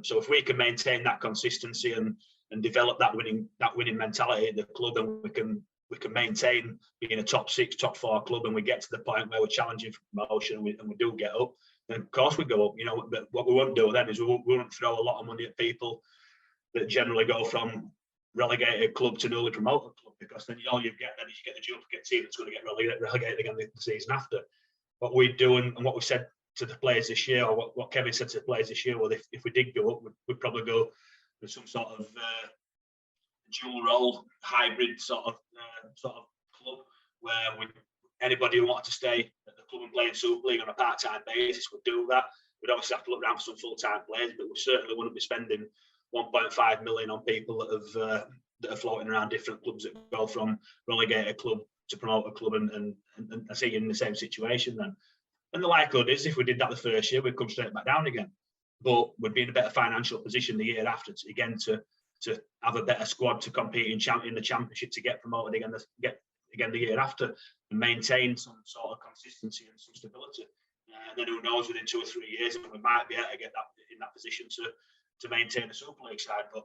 [SPEAKER 3] So if we can maintain that consistency and develop that winning mentality at the club, and we can maintain being a top 6, top 4 club, and we get to the point where we're challenging for promotion and we do get up, then of course we go up. But what we won't do then is we won't throw a lot of money at people that generally go from relegated club to newly promoted club, because then all you get then is you get the duplicate team that's going to get relegated again the season after. What we do and what we said to the players this year, or what Kevin said to the players this year, well, if we did go up, we'd probably go with some sort of dual role hybrid sort of club, where anybody who wanted to stay at the club and play in Super League on a part-time basis would do that. We'd obviously have to look around for some full-time players, but we certainly wouldn't be spending 1.5 million on people that are floating around different clubs that go from relegated club to promote a club, and I see you in the same situation then. And the likelihood is, if we did that the first year, we'd come straight back down again. But we'd be in a better financial position the year after to have a better squad to compete in the championship, to get promoted again the year after, and maintain some sort of consistency and some stability. And then who knows, within 2 or 3 years, we might be able to get that in that position to maintain the Super League side. But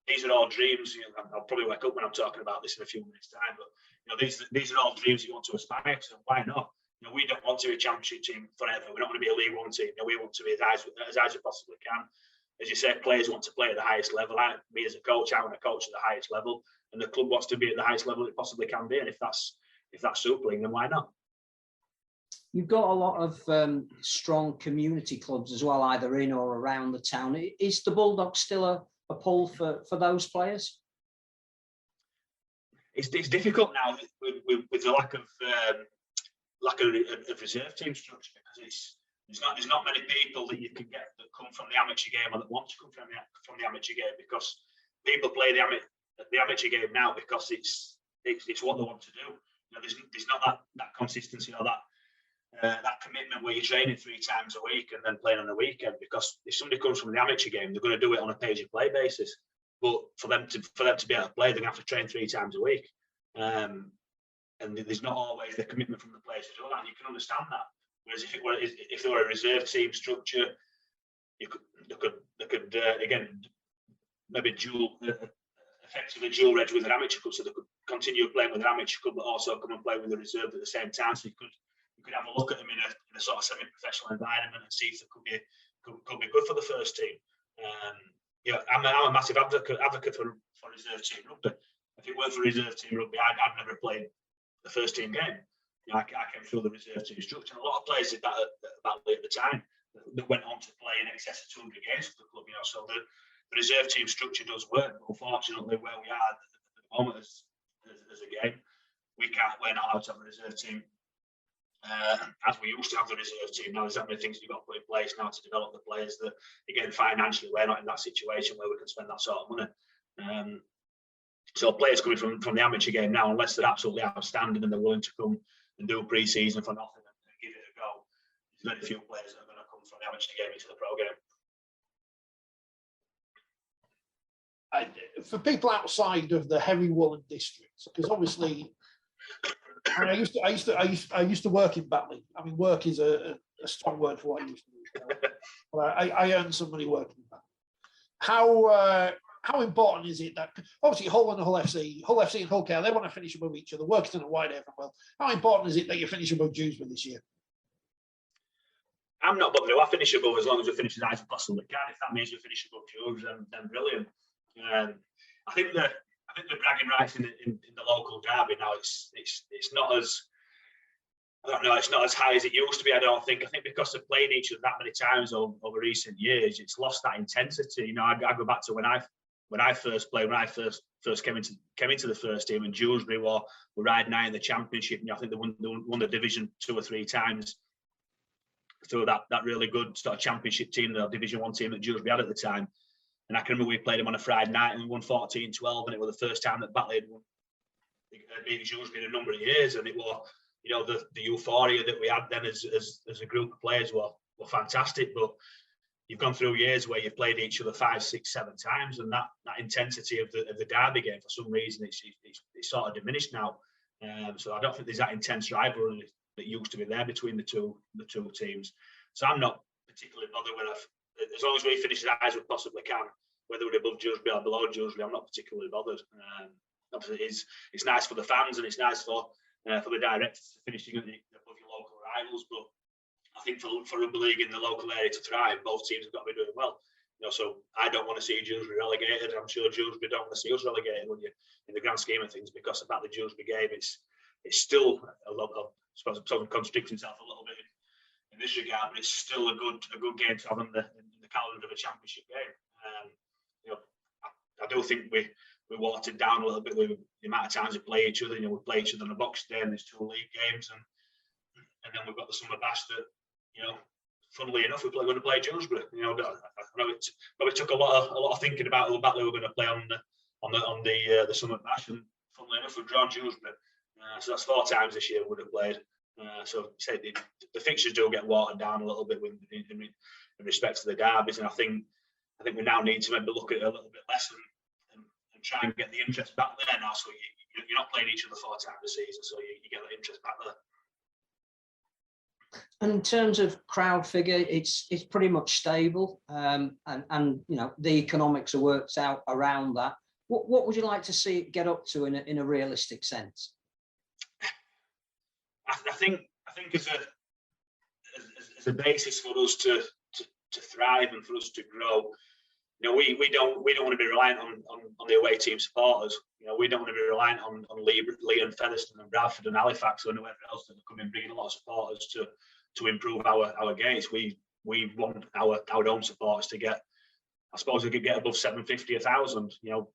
[SPEAKER 3] these are all dreams. I'll probably wake up when I'm talking about this in a few minutes' time. But these are all dreams you want to aspire to. Why not? We don't want to be a championship team forever. We don't want to be a League One team. We want to be as high as we possibly can. As you say, players want to play at the highest level. Me as a coach, I want to coach at the highest level, and the club wants to be at the highest level it possibly can be. And if that's Super League, then why not?
[SPEAKER 1] You've got a lot of strong community clubs as well, either in or around the town. Is the Bulldogs still a pull for those players?
[SPEAKER 3] It's difficult now with the lack of reserve team structure, because there's not many people that you can get that come from the amateur game, or that want to come from the amateur game, because people play the amateur game now because it's what they want to do. There's not that consistency or that commitment where you're training 3 times a week and then playing on the weekend. Because if somebody comes from the amateur game, they're going to do it on a pay-as-you-play basis. But for them to be able to play, they're going to have to train 3 times a week. And there's not always the commitment from the players to do that. And you can understand that. Whereas if there were a reserve team structure, they could again maybe effectively dual reg with an amateur club, so they could continue playing with an amateur club, but also come and play with the reserve at the same time. So you could have a look at them in a sort of semi-professional environment and see if they could be good for the first team. I'm a massive advocate for reserve team rugby. If it weren't for reserve team rugby, I'd never played the first team game. I came through the reserve team structure, and a lot of players did that at the time that went on to play in excess of 200 games for the club. So the reserve team structure does work. But unfortunately, where we are at the moment as a game, we're not allowed to have a reserve team as we used to have the reserve team. Now there's that many things you've got to put in place now to develop the players that, again, financially, we're not in that situation where we can spend that sort of money. So players coming from the amateur game now, unless they're absolutely outstanding and they're willing to come and do pre-season for nothing and give it a go, there's very few players that are going to come from the amateur game into the pro game.
[SPEAKER 2] For people outside of the heavy woolen districts, because obviously, I used to work in Batley. I mean, work is a strong word for what I used to do. But I earned some money working in Batley. How important is it that obviously Hull and Hull FC and Hull Care, they want to finish above each other, Workington and Whitehaven well. How important is it that you finish above Dewsbury this year?
[SPEAKER 3] I'm not bothered. I finish above as long as we finish as high as we possibly can. If that means we finish above Dewsbury, then brilliant. I think the bragging rights in the local derby now, it's not as, I don't know, it's not as high as it used to be. I think because they've played each other that many times over recent years, it's lost that intensity. You know, I go back to when I first played, when I first came into the first team, and Dewsbury were riding high in the championship. And I think they won the division 2 or 3 times through that really good sort of championship team, the Division 1 team that Dewsbury had at the time. And I can remember we played them on a Friday night and we won 14-12, and it was the first time that Batley had beat Dewsbury in a number of years. And it was, you know, the euphoria that we had then as a group of players were fantastic. But you've gone through years where you've played each other 5, 6, 7 times, and that intensity of the derby game, for some reason, it's sort of diminished now. So I don't think there's that intense rivalry that used to be there between the two teams. So I'm not particularly bothered as long as we finish as high as we possibly can, whether we're above Dewsbury or below Dewsbury, I'm not particularly bothered. Obviously, it's nice for the fans and it's nice for the directors finishing above your local rivals. But I think for Rugby League in the local area to thrive, both teams have got to be doing well. You know, so I don't want to see Dewsbury relegated. I'm sure Dewsbury don't want to see us relegated when you, in the grand scheme of things, because about the Dewsbury game, it's still a lot of, I suppose I'm contradicting myself a little bit in this regard, but it's still a good game to have in the calendar of a championship game. You know, I do think we watered down a little bit with the amount of times we play each other. You know, we play each other on a box day, and there's 2 league games, and then we've got the summer bash that, you know, funnily enough, we're going to play Dewsbury. You know, I know it probably took a lot of thinking about who Batley were going to play on the summer bash, and funnily enough, we've drawn Dewsbury. So that's 4 times this year we would have played. So say the fixtures do get watered down a little bit in respect to the derbies, and I think we now need to maybe look at it a little bit less and try and get the interest back there now. So you're not playing each other 4 times a season, so you get the interest back there.
[SPEAKER 1] And in terms of crowd figure, it's pretty much stable, and you know, the economics are worked out around that. What would you like to see it get up to in a realistic sense?
[SPEAKER 3] I think as a basis for us to thrive and for us to grow, you know, we don't want to be reliant on the away team supporters. You know, we don't want to be reliant on Lee and Featherstone and Bradford and Halifax and whoever else that come in bringing a lot of supporters to improve our gates. We want our own supporters to get, I suppose we could get above 750, 1,000. You know,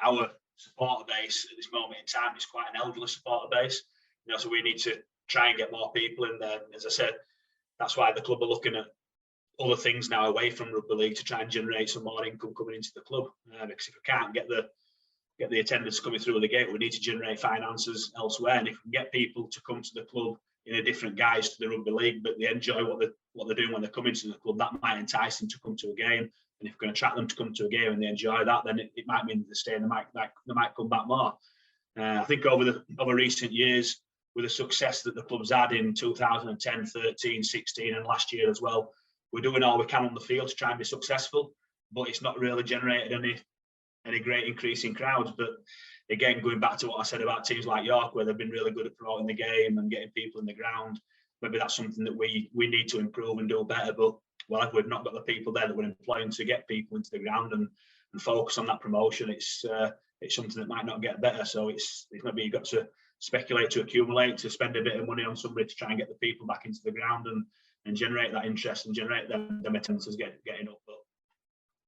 [SPEAKER 3] our supporter base at this moment in time is quite an elderly supporter base. You know, so we need to try and get more people in there. And as I said, that's why the club are looking at other things now away from Rugby League to try and generate some more income coming into the club. Because if we can't get the attendance coming through the gate, we need to generate finances elsewhere. And if we can get people to come to the club in a different guise to the Rugby League, but they enjoy what they're doing when they're coming to the club, that might entice them to come to a game. And if we're going to attract them to come to a game and they enjoy that, then it might mean they stay and they might come back more. I think over recent years, with the success that the club's had in 2010, 13, 16 and last year as well, we're doing all we can on the field to try and be successful, but it's not really generated any great increase in crowds. But again, going back to what I said about teams like York, where they've been really good at promoting the game and getting people in the ground, maybe that's something that we need to improve and do better. But well, if we've not got the people there that we're employing to get people into the ground and focus on that promotion, it's something that might not get better. So it's maybe you've got to speculate to accumulate, to spend a bit of money on somebody to try and get the people back into the ground and generate that interest and generate them attendances getting up. But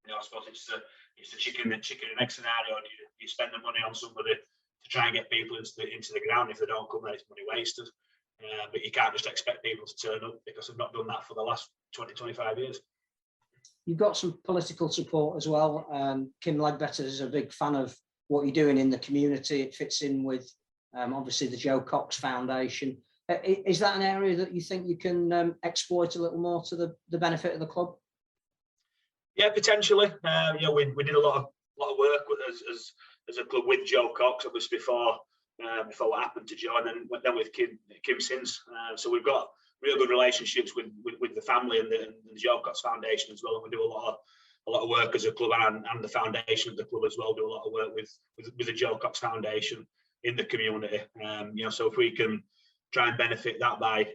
[SPEAKER 3] you know, I suppose it's the chicken and egg scenario. You spend the money on somebody to try and get people into the ground. If they don't come, then it's money wasted. But you can't just expect people to turn up because they've not done that for the last 20, 25 years.
[SPEAKER 1] You've got some political support as well. Kim Ledbetter is a big fan of what you're doing in the community. It fits in with obviously the Joe Cox Foundation. Is that an area that you think you can exploit a little more to the benefit of the club?
[SPEAKER 3] Yeah, potentially. We did a lot of work as a club with Joe Cox, obviously before what happened to Joe, and then with Kim since. So we've got real good relationships with the family and the Joe Cox Foundation as well. And we do a lot of work as a club and the foundation of the club as well. Do a lot of work with the Joe Cox Foundation in the community. So if we can try and benefit that by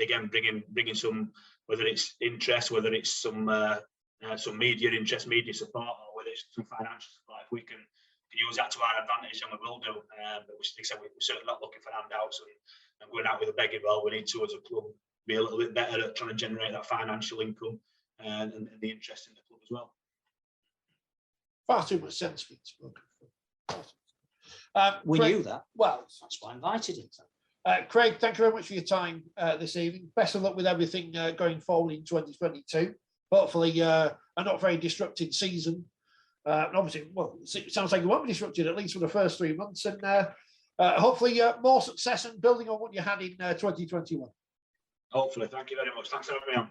[SPEAKER 3] again bringing some, whether it's interest, whether it's some media interest, media support, or whether it's some financial support, if we can use that to our advantage, then we will do. But we're certainly not looking for handouts and going out with a begging bowl. We need to, as a club, be a little bit better at trying to generate that financial income and the interest in the club as well.
[SPEAKER 2] Far too much sense being spoken for.
[SPEAKER 1] We
[SPEAKER 2] Craig,
[SPEAKER 1] knew that.
[SPEAKER 2] Well,
[SPEAKER 1] that's why I invited him.
[SPEAKER 2] Craig, thank you very much for your time this evening. Best of luck with everything going forward in 2022. Hopefully, a not very disrupted season. And obviously, well, it sounds like it won't be disrupted at least for the first 3 months. And hopefully, more success and building on what you had in 2021.
[SPEAKER 3] Hopefully. Thank you very much. Thanks for having me on.